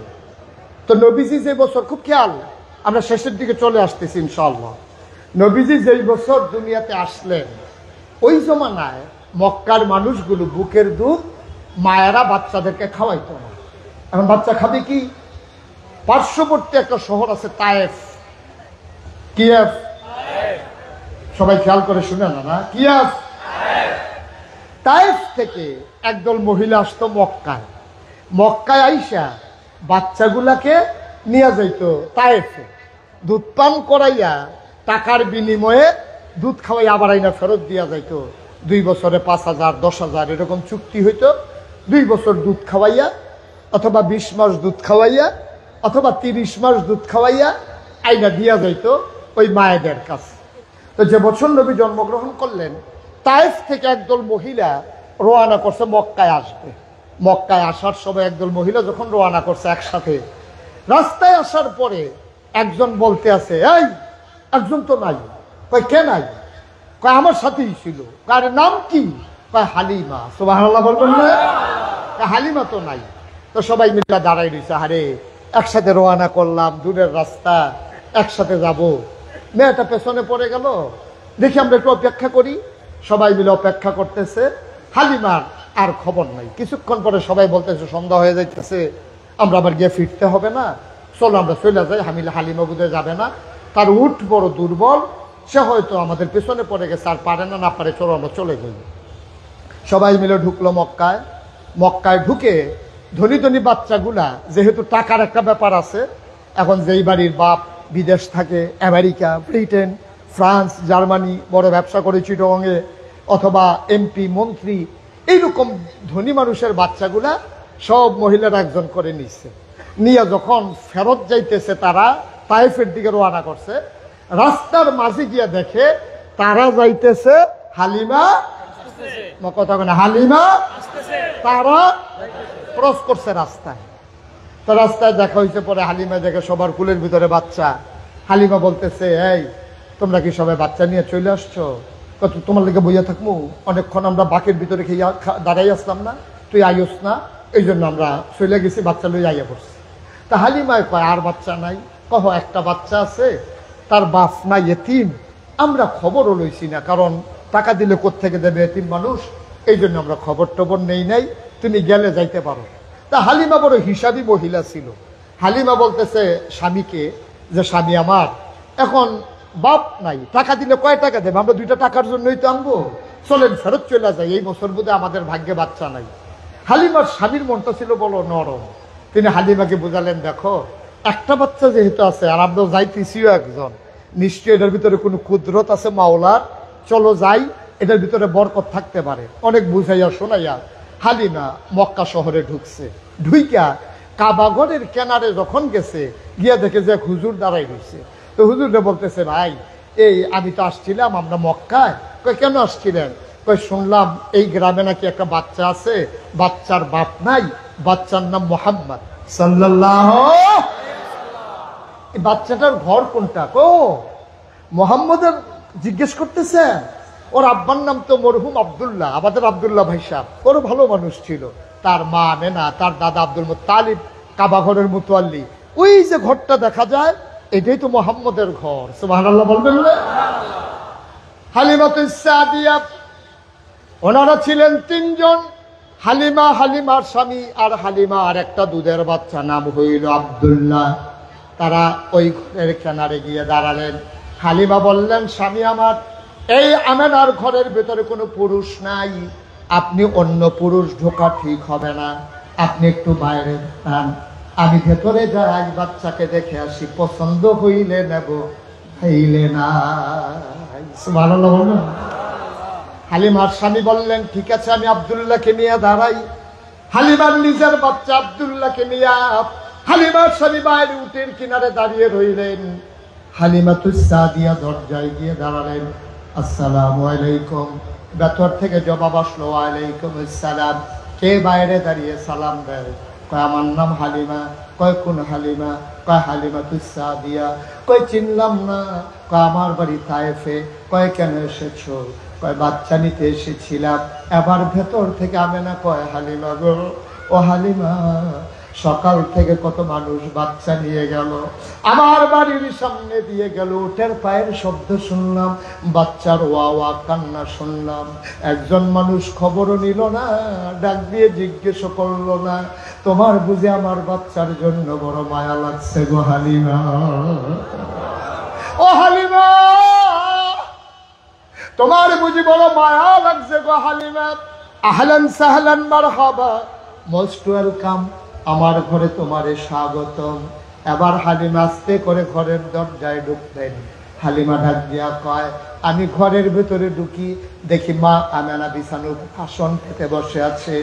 তো নবীজি যে বছর, খুব খেয়াল, আমরা শেষের দিকে চলে আসতেছি ইনশাআল্লাহ। নবীজি যেই বছর দুনিয়াতে আসলেন, ওই জমানায় মক্কার মানুষগুলো বুকের দুধ মায়েরা বাচ্চাদেরকে খাওয়াইতো না। এখন বাচ্চা খাবে কি? পার্শ্ববর্তী একটা শহর আছে তায়েফ, কিয়েভ, সবাই খেয়াল করে শুনে না কিয়েভ, তায়েফ থেকে একদল মহিলা আসতো মক্কায়। মক্কায় আইসা বাচ্চাগুলাকে নিয়ে যাইতো তায়েফে, দুধ পান করাইয়া টাকার বিনিময়ে দুধ খাওয়াই আবার আইনা ফেরত দিয়া যাইতো। 2 বছরে 5,000 10,000 এরকম চুক্তি হইতো। 2 বছর দুধ খাওয়াইয়া, অথবা 20 মাস দুধ খাওয়াইয়া, অথবা 30 মাস দুধ খাওয়াইয়া আইনা দিয়া যাইতো ওই মায়েদের কাছে। তো যে বছর নবী জন্মগ্রহণ করলেন, তায়েফ থেকে একদল মহিলা রওনা করছে মক্কায় আসবে। মক্কায় আসার সময় একদল মহিলা যখন রওনা করছে একসাথে, রাস্তায় আসার পরে একজন বলতে আছে, এই একজন তো নাই। কয় কে নাই? কয় আমার সাথেই ছিল। কার নাম কি? কয় হালিমা। সুবহানাল্লাহ বলবেন না? হালিমা তো নাই। তো সবাই মিলে দাঁড়াই রয়েছে, আরে একসাথে রওনা করলাম, দূরের রাস্তা, একসাথে যাব। মেয়েটা পেছনে পড়ে গেল, দেখি আমরা একটু অপেক্ষা করি। সবাই মিলে অপেক্ষা করতেছে, হালিমার আর খবর নাই। কিছুক্ষণ পরে সবাই বলতেছে সন্ধ্যা হয়ে যাইতেছে, আমরা আবার গিয়ে ফিরতে হবে না, চলো আমরা চলে যাই। হালিমা বুঝে যাবে না, তার উট বড় দুর্বল, সে হয়তো আমাদের পেছনে পড়ে গেছে, আর পারে না, না পারে, চলো আমরা চলে যাই। সবাই মিলে ঢুকলো মক্কায়। মক্কায় ঢুকে ধনী ধনী বাচ্চাগুলা, যেহেতু টাকার একটা ব্যাপার আছে, এখন যেই বাড়ির বাপ বিদেশ থাকে, আমেরিকা, ব্রিটেন, ফ্রান্স, জার্মানি, বড় ব্যবসা করে চিটগংয়ে, অথবা এমপি মন্ত্রী, এইরকম ধনী মানুষের বাচ্চাগুলা সব মহিলারা একজন করে নিচ্ছে। নিয়ে যখন ফেরত যাইতেছে, তারা তায়েফের দিকে রওনা করছে, রাস্তার মাঝে গিয়ে দেখে তারা যাইতেছে হালিমা, কথা বলে হালিমা, তারা ক্রস করছে রাস্তায়। তো রাস্তায় দেখা হয়েছে, পরে হালিমা দেখে সবার কুলের ভিতরে বাচ্চা। হালিমা বলতেছে, এই তোমরা কি সবাই বাচ্চা নিয়ে চলে আসছো? কত তোমার লেগে বইয়া থাকবো, অনেকক্ষণ আমরা বাকের ভিতরে খেয়ে দাঁড়াই আসলাম না, তুই আইস না, এই জন্য আমরা চলে গেছি, বাচ্চা লই আইয়া পড়ছি। তা হালিমায় কয়, আর বাচ্চা নাই? কহ একটা বাচ্চা আছে, তার বাপ নাই, এতিম। আমরা খবরও লইছি না, কারণ টাকা দিলে কোত্থেকে দেবে এতিম মানুষ, এই জন্য আমরা খবর টবর নেই নাই, তুমি গেলে যাইতে পারো। তা হালিমা বড় হিসাবী মহিলা ছিল। হালিমা বলতেছে স্বামীকে, যে স্বামী আমার এখন বাপ নাই, টাকা দিলে কয় টাকা দেবে? আমরা 2টা টাকার জন্যই তো আনবো, চলেন ফেরত চলে যাই, এই বছর বোধহয় আমাদের ভাগ্যে বাচ্চা নাই। হালিমার স্বামীর মনটা ছিল বড় নরম। তিনি হালিমাকে বুঝালেন, দেখো একটা বাচ্চা যেহেতু আছে, আর আমরা যাইতেছিও একজন, নিশ্চয়ই এটার ভিতরে কোনো কুদরত আছে মাওলার, চলো যাই, এটার ভিতরে বরকত থাকতে পারে। অনেক বুঝাইয়া শোনাইয়া হালিমা মক্কা শহরে ঢুকছে। ঢুইকা কাবাঘরের কেনারে যখন গেছে, গিয়া দেখে যে হুজুর দাঁড়াই রয়েছে। তো হুজুরটা বলতেছে, ভাই এই আমি তো আসছিলাম, আমরা মক্কায়। কই কেন আসছিলেন? কই শুনলাম এই গ্রামে নাকি একটা বাচ্চা আছে, বাচ্চার বাপ নাই, বাচ্চার নাম মুহাম্মদ সাল্লাল্লাহু। এই বাচ্চাটার ঘর কোনটা? কো মুহাম্মদের জিজ্ঞেস করতেছেন। ওর আব্বার নাম তো মরহুম আব্দুল্লাহ, আমাদের আব্দুল্লাহ ভাই সাহেব, বড় ভালো মানুষ ছিল। তার মা মেনা, তার দাদা আব্দুল মুত্তালিব, কাবাঘরের মুতওয়াল্লি। ওই যে ঘরটা দেখা যায়, এটাই তো মুহাম্মদের ঘর। সুবহানাল্লাহ বলবেন না? হালিমাতুস সাদিয়া, ওনারা ছিলেন 3 জন, হালিমা, হালিমার স্বামী, আর হালিমা আর একটা দুধের বাচ্চা, নাম হইল আব্দুল্লাহ। তারা ওই ঘরের কিনারে গিয়ে দাঁড়ালেন। হালিমা বললেন, স্বামী আমার, এই আমেনার ঘরের ভেতরে কোনো পুরুষ নাই, আপনি অন্য পুরুষ ঢোকা ঠিক হবে না, আপনি একটু বাইরে যান, আমি ভেতরে যাই, বাচ্চাকে দেখে আসি, পছন্দ হইলে নেব, হইলে না। সুবহানাল্লাহ বলুন। হালিমার স্বামী বললেন, ঠিক আছে, আমি আব্দুল্লাহকে নিয়ে দাঁড়াই। হালিমার নিজের বাচ্চা আব্দুল্লাহকে নিয়ে হালিমার স্বামী বাইরে উটের কিনারে দাঁড়িয়ে রইলেন। হালিমাতুস সাদিয়া দরজায় গিয়ে দাঁড়ালেন। আসসালামু আলাইকুম। ভেতর থেকে জবাব আসলো, ওয়ালাইকুম আসসালাম। কে বাইরে দাঁড়িয়ে সালাম দেয়? কয় আমার নাম হালিমা। কয় কোন হালিমা? কয় হালিমাতুস সাদিয়া। কয় চিনলাম না। কয় আমার বাড়ি তায়েফে। কয় কেন এসেছো? কয় বাচ্চা নিতে এসেছিলাম। এবার ভেতর থেকে আমেনা কয়, হালিমা গো, ও হালিমা, সকাল থেকে কত মানুষ বাচ্চা নিয়ে গেল, আমার বাড়ির সামনে দিয়ে গেল, উটের পায়ের শব্দ শুনলাম, বাচ্চার ওয়া ওয়া কান্না শুনলাম, একজন মানুষ খবরও নিল না, ডাক দিয়ে জিজ্ঞেস করলো না, তোমার বুঝি আমার বাচ্চার জন্য বড় মায়া লাগছে গো হালিমা? ও হালিমা, তোমার বুঝি বড় মায়া লাগছে গো হালিমা? আহলান সাহলান মারহাবা, মোস্ট ওয়েলকাম, আমার ঘরে তোমারে স্বাগতম। এবার হালিমা আস্তে করে ঘরের দরজায় ঢুকলেন। হালিমা ডাক দিয়া কয়, আমি ঘরের ভেতরে ঢুকি, দেখি মা আমেনা বিছানো আসন পেতে বসে আছে,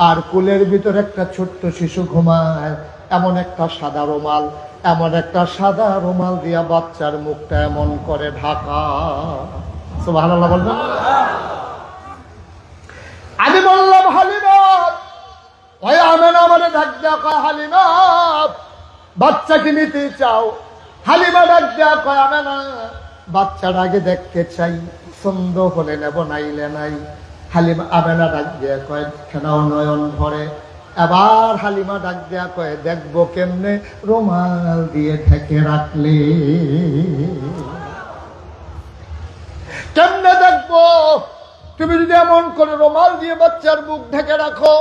আর কুলের ভিতরে একটা ছোট্ট শিশু ঘুমায়। এমন একটা সাদা রুমাল, এমন একটা সাদা রুমাল দিয়া বাচ্চার মুখটা এমন করে ঢাকা। সুবহানাল্লাহ বলবেন। আমি বললাম, হালিমা, ওই আমেনা আমারে ডাক দিয়া কয়, হালিমা বাচ্চা কি নিতে চাও? হালিমা ডাক দিয়া কয়, আমেনা বাচ্চার আগে দেখতে চাই, পছন্দ হলে নেব, নাইলে নাই। হালিমা আমেনা ডাক দিয়া কয়, খেনাও নয়ন ভরে। এবার হালিমা ডাক দিয়া কয়, দেখবো কেমনে? রুমাল দিয়ে ঢেকে রাখলে। কেমনে দেখবো? তুমি যদি এমন করে রুমাল দিয়ে বাচ্চার মুখ ঢেকে রাখো,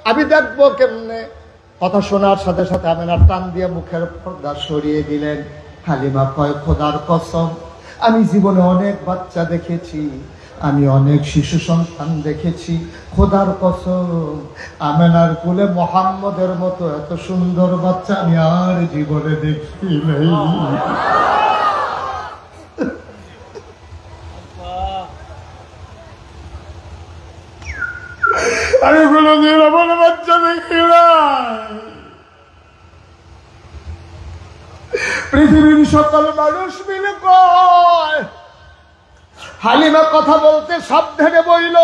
আমি দেখবো কেমনে? কথা শোনার সাথে সাথে আমেনা টান দিয়ে মুখের পর্দা সরিয়ে দিলেন। হালিমা কয়, খোদার কসম, আমি জীবনে অনেক বাচ্চা দেখেছি, আমি অনেক শিশু সন্তান দেখেছি, খোদার কসম আমেনার কোলে মোহাম্মদের মতো এত সুন্দর বাচ্চা আমি আর জীবনে দেখি নাই। আমি কোনদিন আমার বাচ্চা দেখি না। পৃথিবীর সকল মানুষ মিলে কয়, হালিমা কথা বলতে সাবধানে বইল,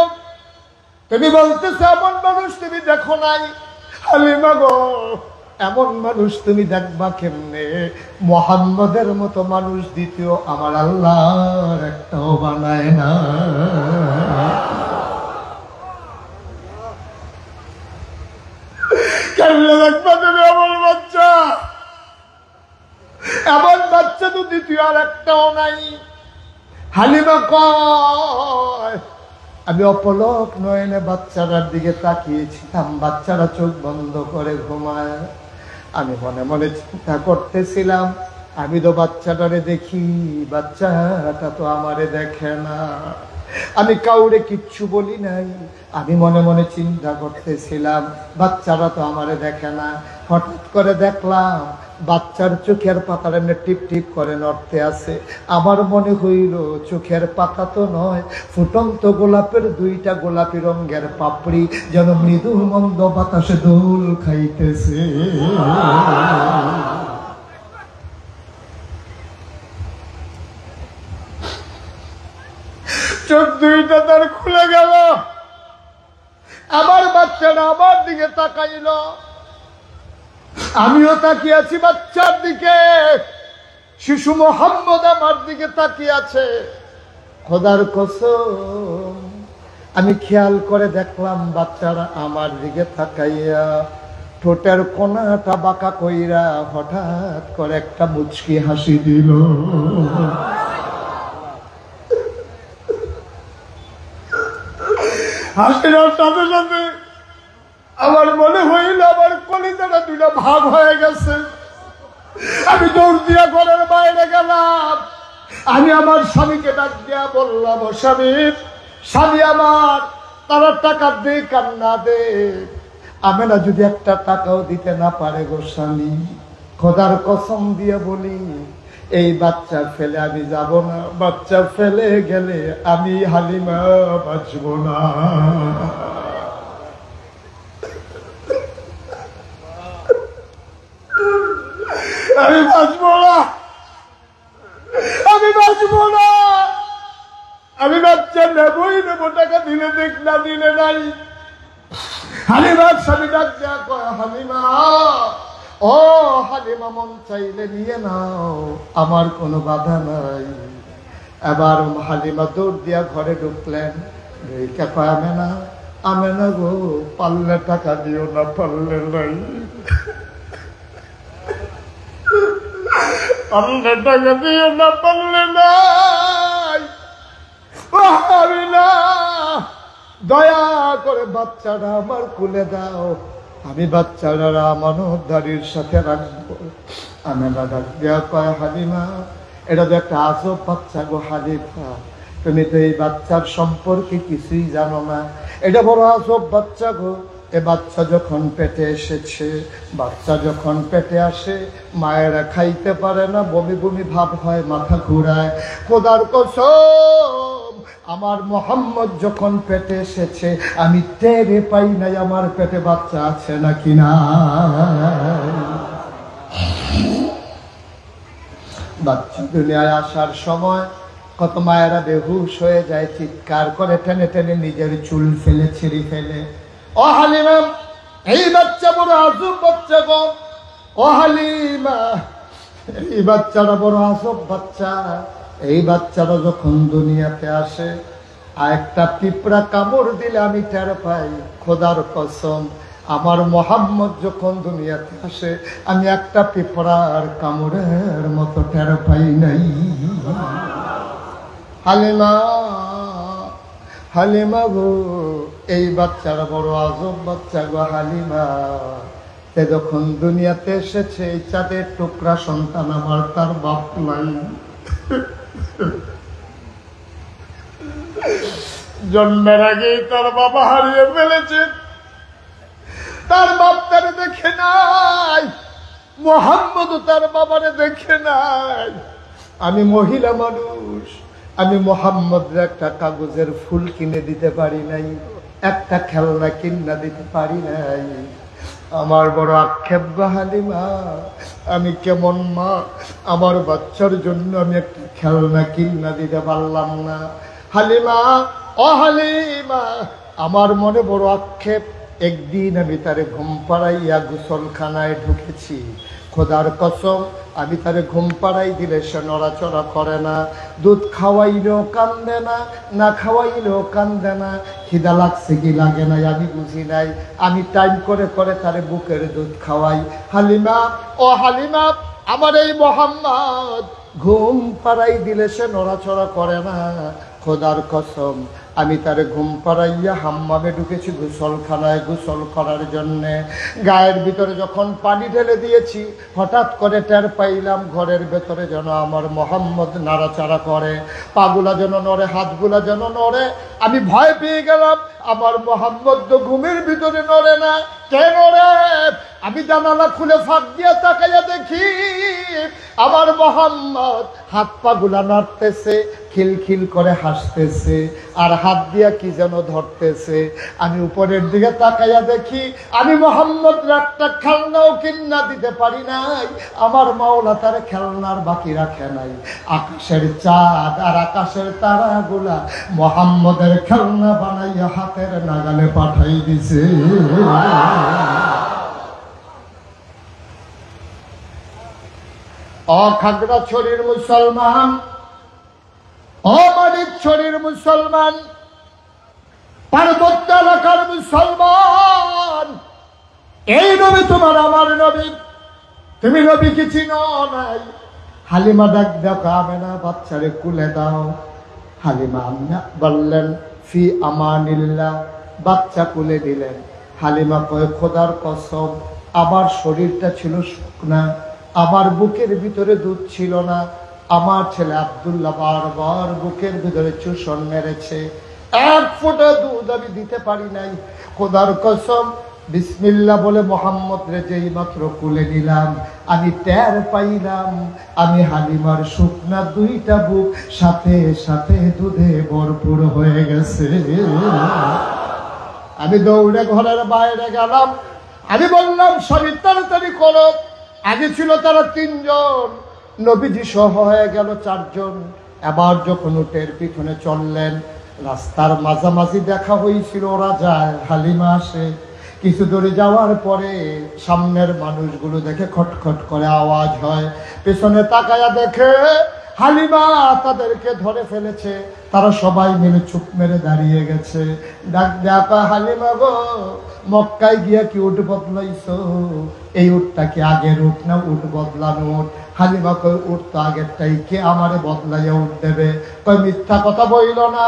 তুমি বলতেছো এমন মানুষ তুমি দেখো নাই। হালিমা গো, এমন মানুষ তুমি দেখবা কেমনে? মোহাম্মদের মতো মানুষ দ্বিতীয় আমার আল্লাহর একটাও বানায় না। কেমনে দেখবা তুমি আমার বাচ্চা? এমন বাচ্চা তো দ্বিতীয় আর একটাও নাই। হালিমা কয়, আমি অপলক নয়নে বাচ্চাটার দিকে তাকিয়েছিলাম, বাচ্চারা চোখ বন্ধ করে ঘুমায়। আমি মনে মনে চিন্তা করতেছিলাম, আমি তো বাচ্চাটারে দেখি, বাচ্চাটা তো আমারে দেখে না। আমি কাউরে কিচ্ছু বলি নাই, আমি মনে মনে চিন্তা করতেছিলাম, বাচ্চারা তো আমারে দেখে না। হঠাৎ করে দেখলাম বাচ্চার চোখের পাতার এমনি টিপ টিপ করে নড়তে আছে। আমার মনে হইল চোখের পাতা তো নয়, ফুটন্ত গোলাপের দুইটা গোলাপি রঙের পাপড়ি যেন মৃদু মন্দ বাতাসে দোল খাইতেছে। চোখ দুইটা তার খুলে গেল, আমার বাচ্চাটা আমার দিকে তাকাইল, আমিও তাকিয়ে আছি বাচ্চার দিকে, শিশু মোহাম্মদ আমার দিকে তাকিয়ে আছে। খোদার কসম আমি খেয়াল করে দেখলাম বাচ্চারা আমার দিকে তাকাইয়া ঠোঁটের কোনাটা বাঁকা কইরা হঠাৎ করে একটা মুচকি হাসি দিল। হাসির সাথে সাথে আমার মনে হইল আমার কলিজাটা দুইটা ভাগ হয়ে গেছে। আমি দৌড় দিয়া ঘরের বাইরে গেলাম, আমি আমার স্বামীকে ডাক দিয়া বললাম, ও স্বামী আমার, তারা টাকা দে কান্না দে। আমেনা যদি একটা টাকাও দিতে না পারে গো স্বামী, খোদার কসম দিয়ে বলি এই বাচ্চা ফেলে আমি যাব না, বাচ্চা ফেলে গেলে আমি হালিমা বাঁচব না। আমি বাঁচব না, আমি বাঁচব না, আমি বাচ্চা নেবই নেব, টাকা দিলে দেখ না দিলে নাই। হালিমার স্বামী ডাক দেয়া কয়, হালিমা ও হালিমা, মন চাইলে নিয়ে নাও, আমার কোনো বাধা নাই। এবার হালিমা দৌড় দিয়া ঘরে ঢুকলেন, কয় আমেনা আমেনা গো, পারলে টাকা দিও না, পারলে নাই, পারলে টাকা দিও না, পারলে নাই। আমিনা, দয়া করে বাচ্চাটা আমার কুলে দাও, আমি বাচ্চারা আমানতদারির সাথে রাখবো। আমেনা ডাক দেয়া কয়, হালিমা, এটা তো একটা আজব বাচ্চা গো হালিফা, তুমি তো এই বাচ্চার সম্পর্কে কিছুই জানো না, এটা বড় আজব বাচ্চা গো। এ বাচ্চা যখন পেটে এসেছে, বাচ্চা যখন পেটে আসে, মায়েরা খাইতে পারে না, বমি বমি ভাব হয়, মাথা ঘুরায়। খোদার কসম, আমার মোহাম্মদ যখন পেটে এসেছে, আমি টেরে পাই নাই আমার পেটে বাচ্চা আছে নাকি না। বাচ্চা দুনিয়ায় আসার সময় কত মায়েরা বেহুশ হয়ে যায়, চিৎকার করে, টেনে টেনে নিজের চুল ফেলে, ছিঁড়ি ফেলে। ও হালিমা, এই বাচ্চা বড় আজব বাচ্চা গো। ও হালিমা, এই বাচ্চাটা বড় আজব বাচ্চা। এই বাচ্চাটা যখন দুনিয়াতে আসে, আর একটা পিঁপড়া কামড় দিলে আমি টের পাই। খোদার কসম, আমার মোহাম্মদ যখন দুনিয়াতে আসে, আমি একটা পিঁপড়ার কামড়ের মতো টের পাই নাই। হালিমা, হালিমা গো, এই বাচ্চারা বড় আজব বাচ্চা গো হালিমা। সে যখন দুনিয়াতে এসেছে, এই চাঁদের টুকরা সন্তান আমার, তার বাপ নাই। জন্মের আগেই তার বাবা হারিয়ে ফেলেছে, তার বাপ তারে দেখে নাই, মোহাম্মদও তার বাবারে দেখে নাই। আমি মহিলা মানুষ, আমি মোহাম্মদের একটা কাগজের ফুল কিনে দিতে পারি নাই, একটা খেলনা কিনা দিতে পারি নাই। আমার বড় আক্ষেপ গো হালিমা, আমি কেমন মা, আমার বাচ্চার জন্য আমি একটা খেলনা কিনা দিতে পারলাম না। হালিমা, ও হালিমা, আমার মনে বড় আক্ষেপ। একদিন আমি তারে ঘুম পাড়াইয়া গোসলখানায় ঢুকেছি। খোদার কসম, আমি তারে ঘুম পাড়াই দিলে সে নড়াচড়া করে না, দুধ খাওয়াইলেও কান্দে না, না খাওয়াইলেও কান্দে না। খিদা লাগছে কি লাগে নাই আমি বুঝি নাই, আমি টাইম করে করে তারে বুকের দুধ খাওয়াই। হালিমা, ও হালিমা, আমার এই মোহাম্মদ ঘুম পাড়াই দিলে সে নড়াচড়া করে না। খোদার কসম, আমি তারে ঘুম পাড়াইয়া হাম্মামে ঢুকেছি গোসলখানায় গোসল করার জন্যে। গায়ের ভিতরে যখন পানি ঢেলে দিয়েছি, হঠাৎ করে টের পাইলাম ঘরের ভেতরে যেন আমার মোহাম্মদ নাড়াচাড়া করে, পাগুলা যেন নড়ে, হাতগুলা যেন নড়ে। আমি ভয় পেয়ে গেলাম, আমার মোহাম্মদ তো ঘুমের ভিতরে নড়ে না, কে নড়ে? আমি জানালা খুলে ফাঁক দিয়ে তাকাইয়া দেখি আমার মোহাম্মদ হাত পা গুলা নাড়তেছে, খিলখিল করে হাসতেছে, আর হাত দিয়া কি যেন ধরতেছে। আমি উপরের দিকে তাকাইয়া দেখি আমি মোহাম্মদ একটা খেলনাও কিনা দিতে পারি নাই। আমার মাওলা তার খেলনার বাকি রাখে নাই। আকাশের চাঁদ আর আকাশের তারাগুলা মোহাম্মদের খেলনা বানাইয়া হাতের নাগালে পাঠাই দিছে। ও খাগড়াছড়ির মুসলমান, ও মানিকছড়ির মুসলমান, পার্বত্য এলাকার মুসলমান, এই নবী তোমার আমার নবী, তুমি নবী কি চিনো নাই? হালিমা ডাক দেখো, আমেনা বাচ্চারে কুলে দাও। হালিমা আম্মা বললেন ফি আমানিল্লাহ, বাচ্চা কুলে দিলেন। হালিমা কয়, খোদার কসম, আমার শরীরটা ছিল শুকনা, আমার বুকের ভিতরে দুধ ছিল না। আমার ছেলে আব্দুল্লাহ বারবার বুকের ভিতরে চুষণ মেরেছে, এক ফোঁটা দুধ আমি দিতে পারি নাই। খোদার কসম, বিসমিল্লাহ বলে মোহাম্মদ রে যেই মাত্র কুলে নিলাম, আমি টের পাইলাম আমি হালিমার শুকনা দুইটা বুক সাথে সাথে দুধে ভরপুর হয়ে গেছে। আমি দৌড়ে ঘরের বাইরে গেলাম, আমি বললাম শরীর তাড়াতাড়ি করো। আগে ছিল তারা 3 জন, নবীজি সহ হয়ে গেল 4 জন। এবার যখন উটের পিছনে চললেন, রাস্তার মাঝামাঝি দেখা হয়েছিল, ওরা যায়, হালিমা আসে। কিছু দূরে যাওয়ার পরে সামনের মানুষগুলো দেখে খটখট করে আওয়াজ হয়, পেছনে তাকায়া দেখে হালিমা তাদেরকে ধরে ফেলেছে, তারা সবাই মিলে চুপ মেরে দাঁড়িয়ে গেছে। ডাক দেখা হালিমা গো, মক্কায় গিয়া কি উট বদলাইছো? এই উটটা কি আগের উট না উট বদলানো উট? হালিমা কই উট তো আগেরটাই, কে আমারে বদলাইয়া উট দেবে? কই মিথ্যা কথা বইল না,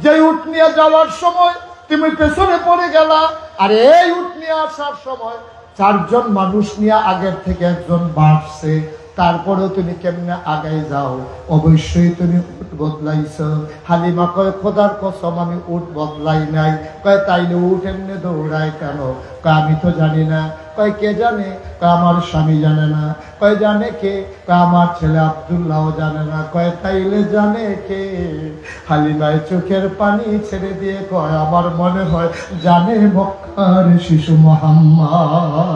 যে উট নিয়ে যাওয়ার সময় তুমি পেছনে পড়ে গেলা, আর এই উট নিয়ে আসার সময় 4 জন মানুষ নিয়ে আগের থেকে একজন বাড়ছে, তারপরেও তুমি কেমনে আগাই যাও? অবশ্যই তুমি উট বদলাইছো। হালিমা কয় খোদার কসম আমি উট বদলাই নাই। কয় তাইলে উট এমনি দৌড়ায় কেন? কয় আমি তো জানি না। কয় কে জানে? কয় আমার স্বামী জানে না। কয় জানে কে? কয় আমার ছেলে আব্দুল্লাহ জানে না। কয় তাইলে জানে কে? হালিমায় চোখের পানি ছেড়ে দিয়ে কয় আমার মনে হয় জানে মক্কার শিশু মুহাম্মদ।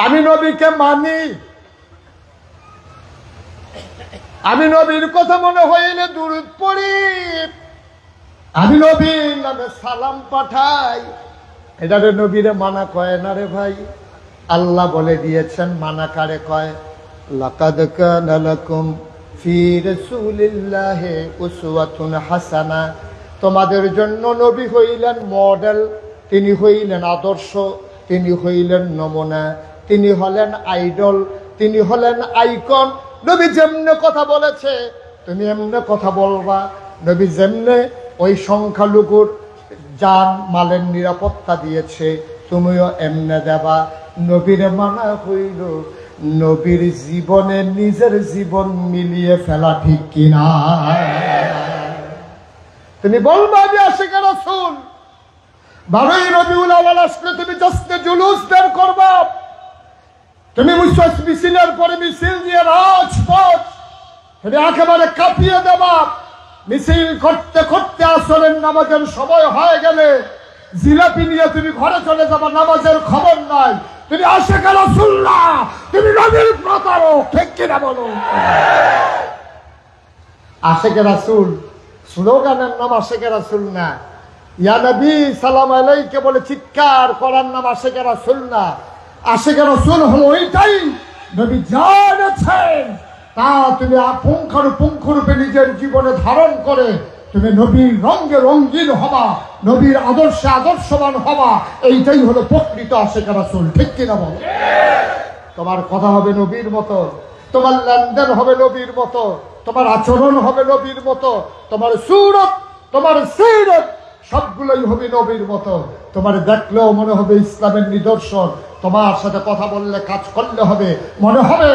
আমি নবীকে মানি, আমি নবীর কথা মনে হইলে দুরূদ পড়ি, আমি নবীর নামে সালাম পাঠাই। এটারে নবীরে মানা কয় না রে ভাই। আল্লাহ বলে দিয়েছেন মানা কারে কয়? লাকাদ কানা লাকুম ফি রাসূলিল্লাহি উসওয়াতুন হাসানা। তোমাদের জন্য নবী হইলেন মডেল, তিনি হইলেন আদর্শ, তিনি হইলেন নমুনা, তিনি হলেন আইডল, তিনি হলেন আইকন। নবী যেমনে কথা বলেছে তুমি এমনে কথা বলবা। নবী যেমনে ওই সংখ্যালঘুর জান মালের নিরাপত্তা দিয়েছে তুমিও এমনে দেবা। নবীরে মানা হইল নবীর জীবনে নিজের জীবন মিলিয়ে ফেলা, ঠিক কিনা? তুমি বলবা যে আশিকে রাসূল 12ই রবিউল আউয়াল আসলে তুমি জশ্নে জুলুস বের করবা, তুমি মিছিলের পরে মিছিল দিয়ে রাজপথ তুমি একেবারে কাঁপিয়ে দেবা। মিছিল করতে করতে আসরের নামাজের সময় হয়ে গেলে জিলাপি নিয়ে তুমি ঘরে চলে যাবা, নামাজের খবর নাই। তুমি আশিকে রাসূল না, তুমি নবীর প্রতারক, ঠিক কিনা বলো? আশিকে রাসূল স্লোগানের নাম আশিকে রাসূল না। ইয়া নবী সালাম আলাইকে বলে চিৎকার করার নাম আশিকে রাসূল না। আশিকে রাসূল হলো ওইটাই নবী জানেছেন, তা তুমি পুঙ্খানুপুঙ্খরূপে নিজের জীবনে ধারণ করে তুমি নবীর রঙে রঙিন হবা, নবীর আদর্শে আদর্শবান হবা। এইটাই হলো প্রকৃত আশিকে রাসূল, ঠিক কিনা বলো? তোমার কথা হবে নবীর মতো, তোমার লেনদেন হবে নবীর মতো, তোমার আচরণ হবে নবীর মতো, তোমার সুরত, তোমার সিরত সবগুলোই হবে নবীর মতো। তোমার দেখলেও মনে হবে ইসলামের নিদর্শন, তোমার সাথে কথা বললে কাজ করলে হবে মনে হবে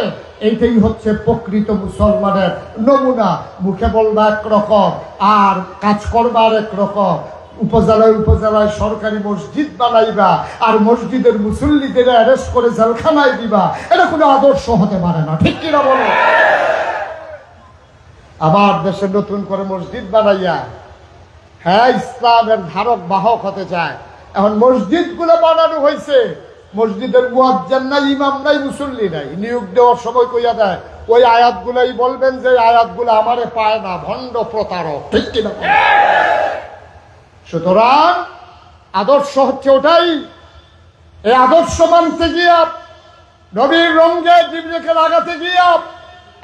এইটাই হচ্ছে প্রকৃত মুসলমানের নমুনা। মুখে বলবা একরকম আর কাজ করবার একরকম। উপজেলায় উপজেলায় সরকারি মসজিদ বানাইবা আর মসজিদের মুসল্লিদের অ্যারেস্ট করে জেলখানায় দিবা, এটা কোনো আদর্শ হতে পারে না, ঠিক কিনা বলো? আমার দেশে নতুন করে মসজিদ বানাইয়া হ্যাঁ ইসলামের ধারক বাহক হতে চায়। এখন মসজিদ গুলো বানানো হয়েছে, মসজিদের মুয়াজ্জিন নাই, ইমাম নাই, মুসল্লি নাই। নিয়োগ দেওয়ার সময় কইয়া দেয় ওই আয়াতগুলাই বলবেন যে আয়াতগুলো আমারে পায় না, ভণ্ড প্রতারক, ঠিক কিনা? সুতরাং আদর্শ হচ্ছে ওটাই। এই আদর্শ মানতে গিয়া নবীর রঙে জীবনকে লাগাতে গিয়া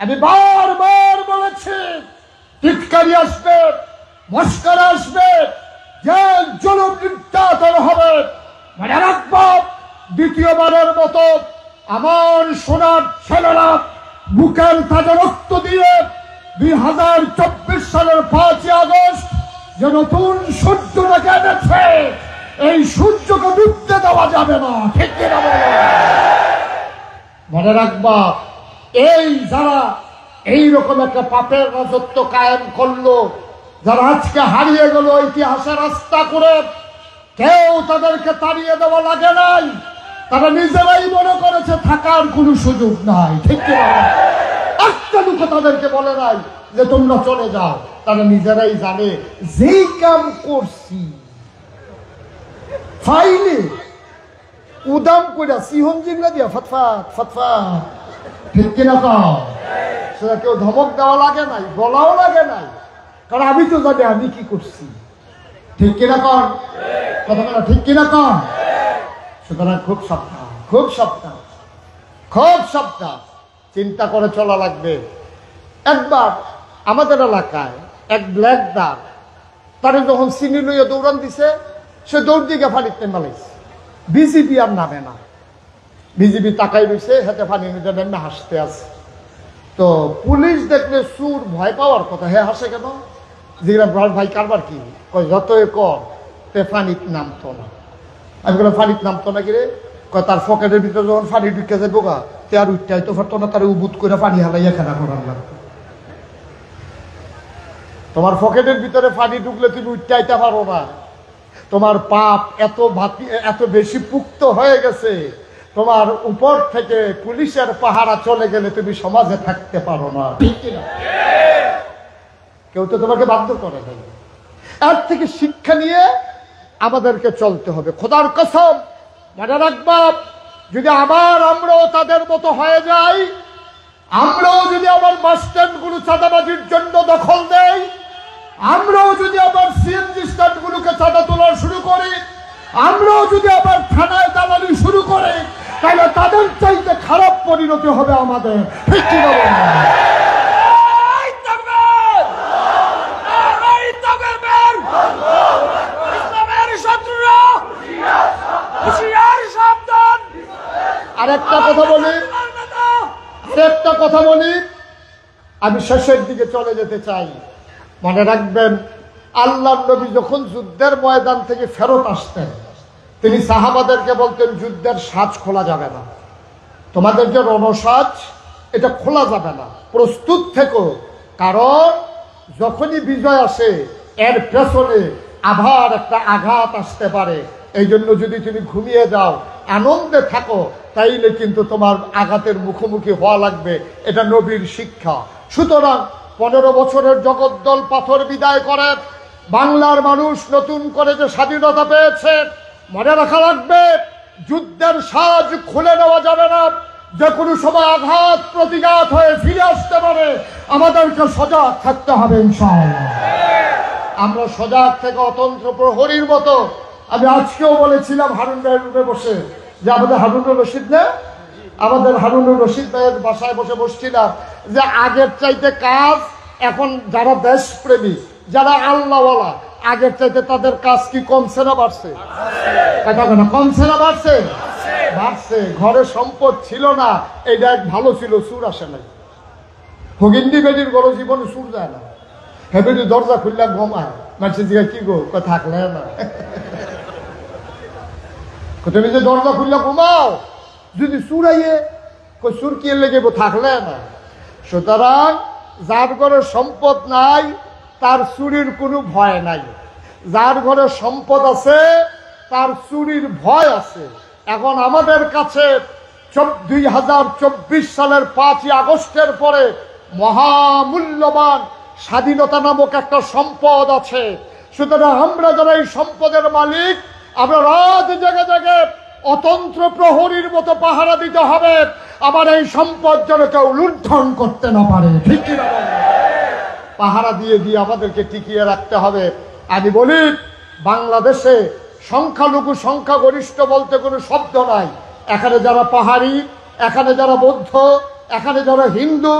আমি বারবার বলেছি টিটকারি আসবে, মস্করা আসবে, যে জুলুম নির্যাতন হবে। মনে রাখবো দ্বিতীয়বারের মতো আমার সোনার ছেলেরা বুকের তাজা রক্ত দিয়ে 2024 সালের 5ই আগস্ট যে নতুন সূর্যটাকে এনেছে, এই সূর্যকে ডুবতে দেওয়া যাবে না, ঠিক কিনা বলো? মনে রাখবা এই যারা এইরকম একটা পাপের রাজত্ব কায়েম করলো, যারা আজকে হারিয়ে গেল ইতিহাসের রাস্তা করে, কেউ তাদেরকে তাড়িয়ে দেওয়া লাগে নাই। তারা নিজেরাই মনে করেছে থাকার কোনো সুযোগ নাই, ঠিক কিনা? একটা দুঃখ তাদেরকে বলে নাই যে তোমরা চলে যাও। তারা নিজেরাই জানে যেই কাম করছি ফাইলে উদাম কইরা সিহন জিংলা দিয়া ফটফাট ফটফাট, ঠিক কিনা? সেটা কেউ ধমক দেওয়া লাগে নাই, বলাও লাগে নাই, কারণ আমি তো জানি আমি কি করছি, ঠিক কিনা? কথা ঠিক কিনা? সুতরাং খুব সাবধান, খুব সাবধান, খুব সাবধান, চিন্তা করে চলা লাগবে। একবার আমাদের এলাকায় এক ব্ল্যাক দাগ তারে যখন চিনি লইয়া দৌড়ান দিছে, সে দৌড় দিকে ফানিতে মালাইছে। বিজিবি আর নামে না, বিজিবি তাকাই রয়েছে, হাতে ফানি নিতে নেমে হাসতে আছে। তো পুলিশ দেখলে সুর ভয় পাওয়ার কথা, হে হাসে কেন? জিজ্ঞাসা ভাই কারবার কি? যতই কর তে ফানিত নামতো না। আমি বললাম ফানিত নামতো না কিরে? তার পকেটের ভিতরে যখন ফানি ঢুকে যায় বোকা, তে আর উঠতে পারতো না, তার উবুত করে পানি হালাইয়া খেলা করার লাগতো। তোমার পকেটের ভিতরে পানি ঢুকলে তুমি উঠতে আইতে পারো না। তোমার পাপ এত বেশি পুক্ত হয়ে গেছে, তোমার উপর থেকে পুলিশের পাহারা চলে গেলে তুমি সমাজে থাকতে পারো না। ঠিক কিনা? কেউ তো তোমাকে বাধ্য করে দেয়। এর থেকে শিক্ষা নিয়ে আমাদেরকে চলতে হবে। খোদার কসম মনে রাখবা, যদি আমরাও তাদের মতো হয়ে যাই, আমরাও যদি আবার বাস স্ট্যান্ড গুলো চাঁদাবাজির জন্য দখল দেই, আমরাও যদি আবার সিএনজি স্ট্যান্ড গুলোকে চাঁদা তোলা শুরু করি, আমরাও যদি আবার থানায় দালালি শুরু করি, তাহলে তাদের চাইতে খারাপ পরিণতি হবে আমাদের। ঠিক কি না? আরেকটা কথা বলি, আমি শেষের দিকে চলে যেতে চাই। মনে রাখবেন, আল্লাহর নবী যখন যুদ্ধের ময়দান থেকে ফেরত আসতেন, তিনি সাহাবাদেরকে বলতেন যুদ্ধের সাজ খোলা যাবে না, তোমাদের যে রণসাজ এটা খোলা যাবে না, প্রস্তুত থেকো। কারণ যখনই বিজয় আসে এর পেছনে আবার একটা আঘাত আসতে পারে। এই জন্য যদি তুমি ঘুমিয়ে যাও, আনন্দে থাকো, তাইলে কিন্তু তোমার আঘাতের মুখোমুখি হওয়া লাগবে। এটা নবীর শিক্ষা। সুতরাং 15 বছরের জগদ্দল পাথর বিদায় করে বাংলার মানুষ নতুন করে যে স্বাধীনতা পেয়েছে, মনে রাখা লাগবে যুদ্ধের সাজ খুলে নেওয়া যাবে না। যে কোনো সময় আঘাত প্রতিঘাত হয়ে ফিরে আসতে পারে, আমাদেরকে সজাগ থাকতে হবে ইনশাআল্লাহ। আমরা সজাগ থেকে অতন্ত্র প্রহরীর মতো, আমি আজকেও বলেছিলাম হারুন ভাইয়ের রুমে বসে, যে আমাদের হারুনুর রশিদ না, আমাদের হারুনুর রশিদ ভাইয়ের বাসায় বসে বসছিলাম, যে আগের চাইতে কাজ এখন যারা দেশপ্রেমী, যারা আল্লাহওয়ালা, আগের চাইতে তাদের কাজ কি কমছে না বাড়ছে? কমছে না বাড়ছে? বাড়ছে। ঘরে সম্পদ ছিল না, এইটা এক ভালো ছিল, সুর আসে নাই। হগিন্দি বেডির বড় জীবনে সুর যায় না। হে বেডি দরজা খুললে ঘুমায়, মানুষের দিকে কি গো থাকলে না, তুমি যে দরজা খুললে ঘুমাও, যদি সুর আইয়ে সুর কি লেগে থাকলে না। সুতরাং যার ঘরে সম্পদ নাই তার চুরির কোনো ভয় নাই, যার ঘরে সম্পদ আছে তার চুরির ভয় আছে। এখন আমাদের কাছে 2024 সালের 5ই আগস্টের পরে মহামূল্যবান স্বাধীনতা নামক একটা সম্পদ আছে। সুতরাং আমরা যারা এই সম্পদের মালিক, আমরা রাত জেগে জেগে অতন্ত্র প্রহরীর মতো পাহারা দিতে হবে, আবার এই সম্পদ যেন কেউ লুণ্ঠন করতে না পারে। ঠিক কিনা? পাহারা দিয়ে দিয়ে আমাদেরকে টিকিয়ে রাখতে হবে। আমি বলি, বাংলাদেশে সংখ্যালঘু সংখ্যাগরিষ্ঠ বলতে কোনো শব্দ নাই। এখানে যারা পাহাড়ি, এখানে যারা বৌদ্ধ, এখানে যারা হিন্দু,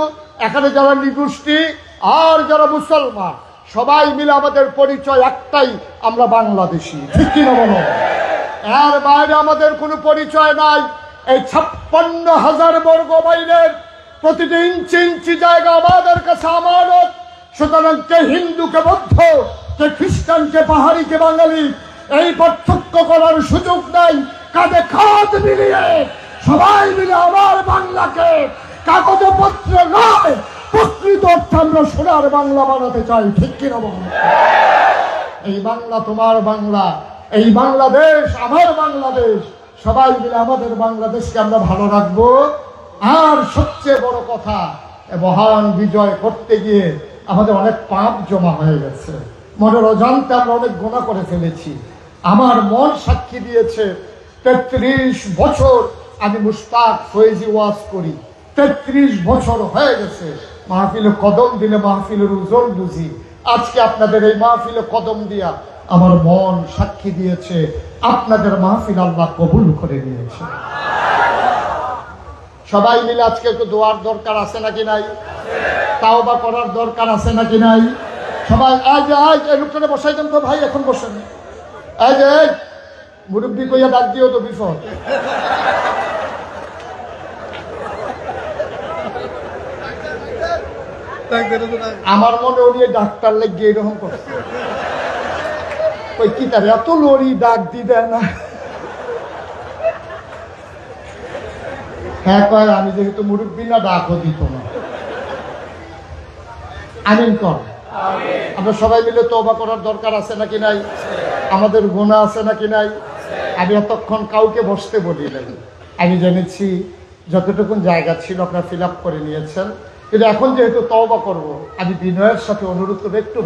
এখানে যারা নিগোষ্ঠী, আর যারা মুসলমান, সবাই মিলে আমাদের পরিচয় একটাই, আমরা বাংলাদেশি। ঠিক কিনা বলো? এর বাইরে আমাদের কোনো পরিচয় নাই। এই 56,000 বর্গ মাইলের প্রতিটি ইঞ্চি ইঞ্চি জায়গা আমাদের কাছে আমানত। সুতরাং কে হিন্দু, কে বৌদ্ধ, কে খ্রিস্টান, কে পাহাড়ি, কে বাঙালি, এই পার্থক্য করার সুযোগ নাই। কাঁধে কাঁধ মিলিয়ে সবাই মিলে আমার বাংলাকে কাগজে পত্রে নয়, প্রকৃত অর্থে আমরা সোনার বাংলা বানাতে চাই। ঠিক কিনা বলো? এই বাংলা তোমার বাংলা, এই বাংলাদেশ আমার বাংলাদেশ। সবাই মিলে আমাদের বাংলাদেশকে আমরা ভালো রাখবো। আর সবচেয়ে বড় কথা, মহান বিজয় করতে গিয়ে আমাদের অনেক পাপ জমা হয়ে গেছে। মনের অজান্তে আমরা অনেক গুনাহ করে ফেলেছি। আমার মন সাক্ষী দিয়েছে, 33 বছর আমি মুশতাক ফয়েজি ওয়াজ করি। 33 বছর হয়ে গেছে। মাহফিলে কদম দিলে মাহফিলের ওজন বুঝি। আজকে আপনাদের এই মাহফিলে কদম দিয়া আমার মন সাক্ষী দিয়েছে আপনাদের মাহফিল আল্লাহ কবুল করে নিয়েছে। সবাই মিলে আজকে একটু দোয়ার দরকার আছে নাকি নাই? তাওবা করার দরকার আছে নাকি নাই? সবাই আজ এই লোকটাকে বসাই দেন তো ভাই, এখন বসেন। এই যে মুরব্বী কইয়া ডাক দিও তো বিপদ। আমার মনে উনি ডাক্তার লেগে এরকম করছে, ওই কি তার এত লড়ি ডাক দি দেয় না। হ্যাঁ কয় আমি যেহেতু মুরব্বী না ডাকও দিত না। আমিন কর। আমরা সবাই মিলে তওবা করার দরকার আছে নাকি নাই? আমাদের গুনাহ আছে নাকি নাই? আমি এতক্ষণ কাউকে বসতে বলি নাই। আমি জেনেছি যতটুকু জায়গা ছিল আপনারা ফিল আপ করে নিয়েছেন, কিন্তু এখন যেহেতু তওবা করব, আমি বিনয়ের সাথে অনুরোধ করবো একটু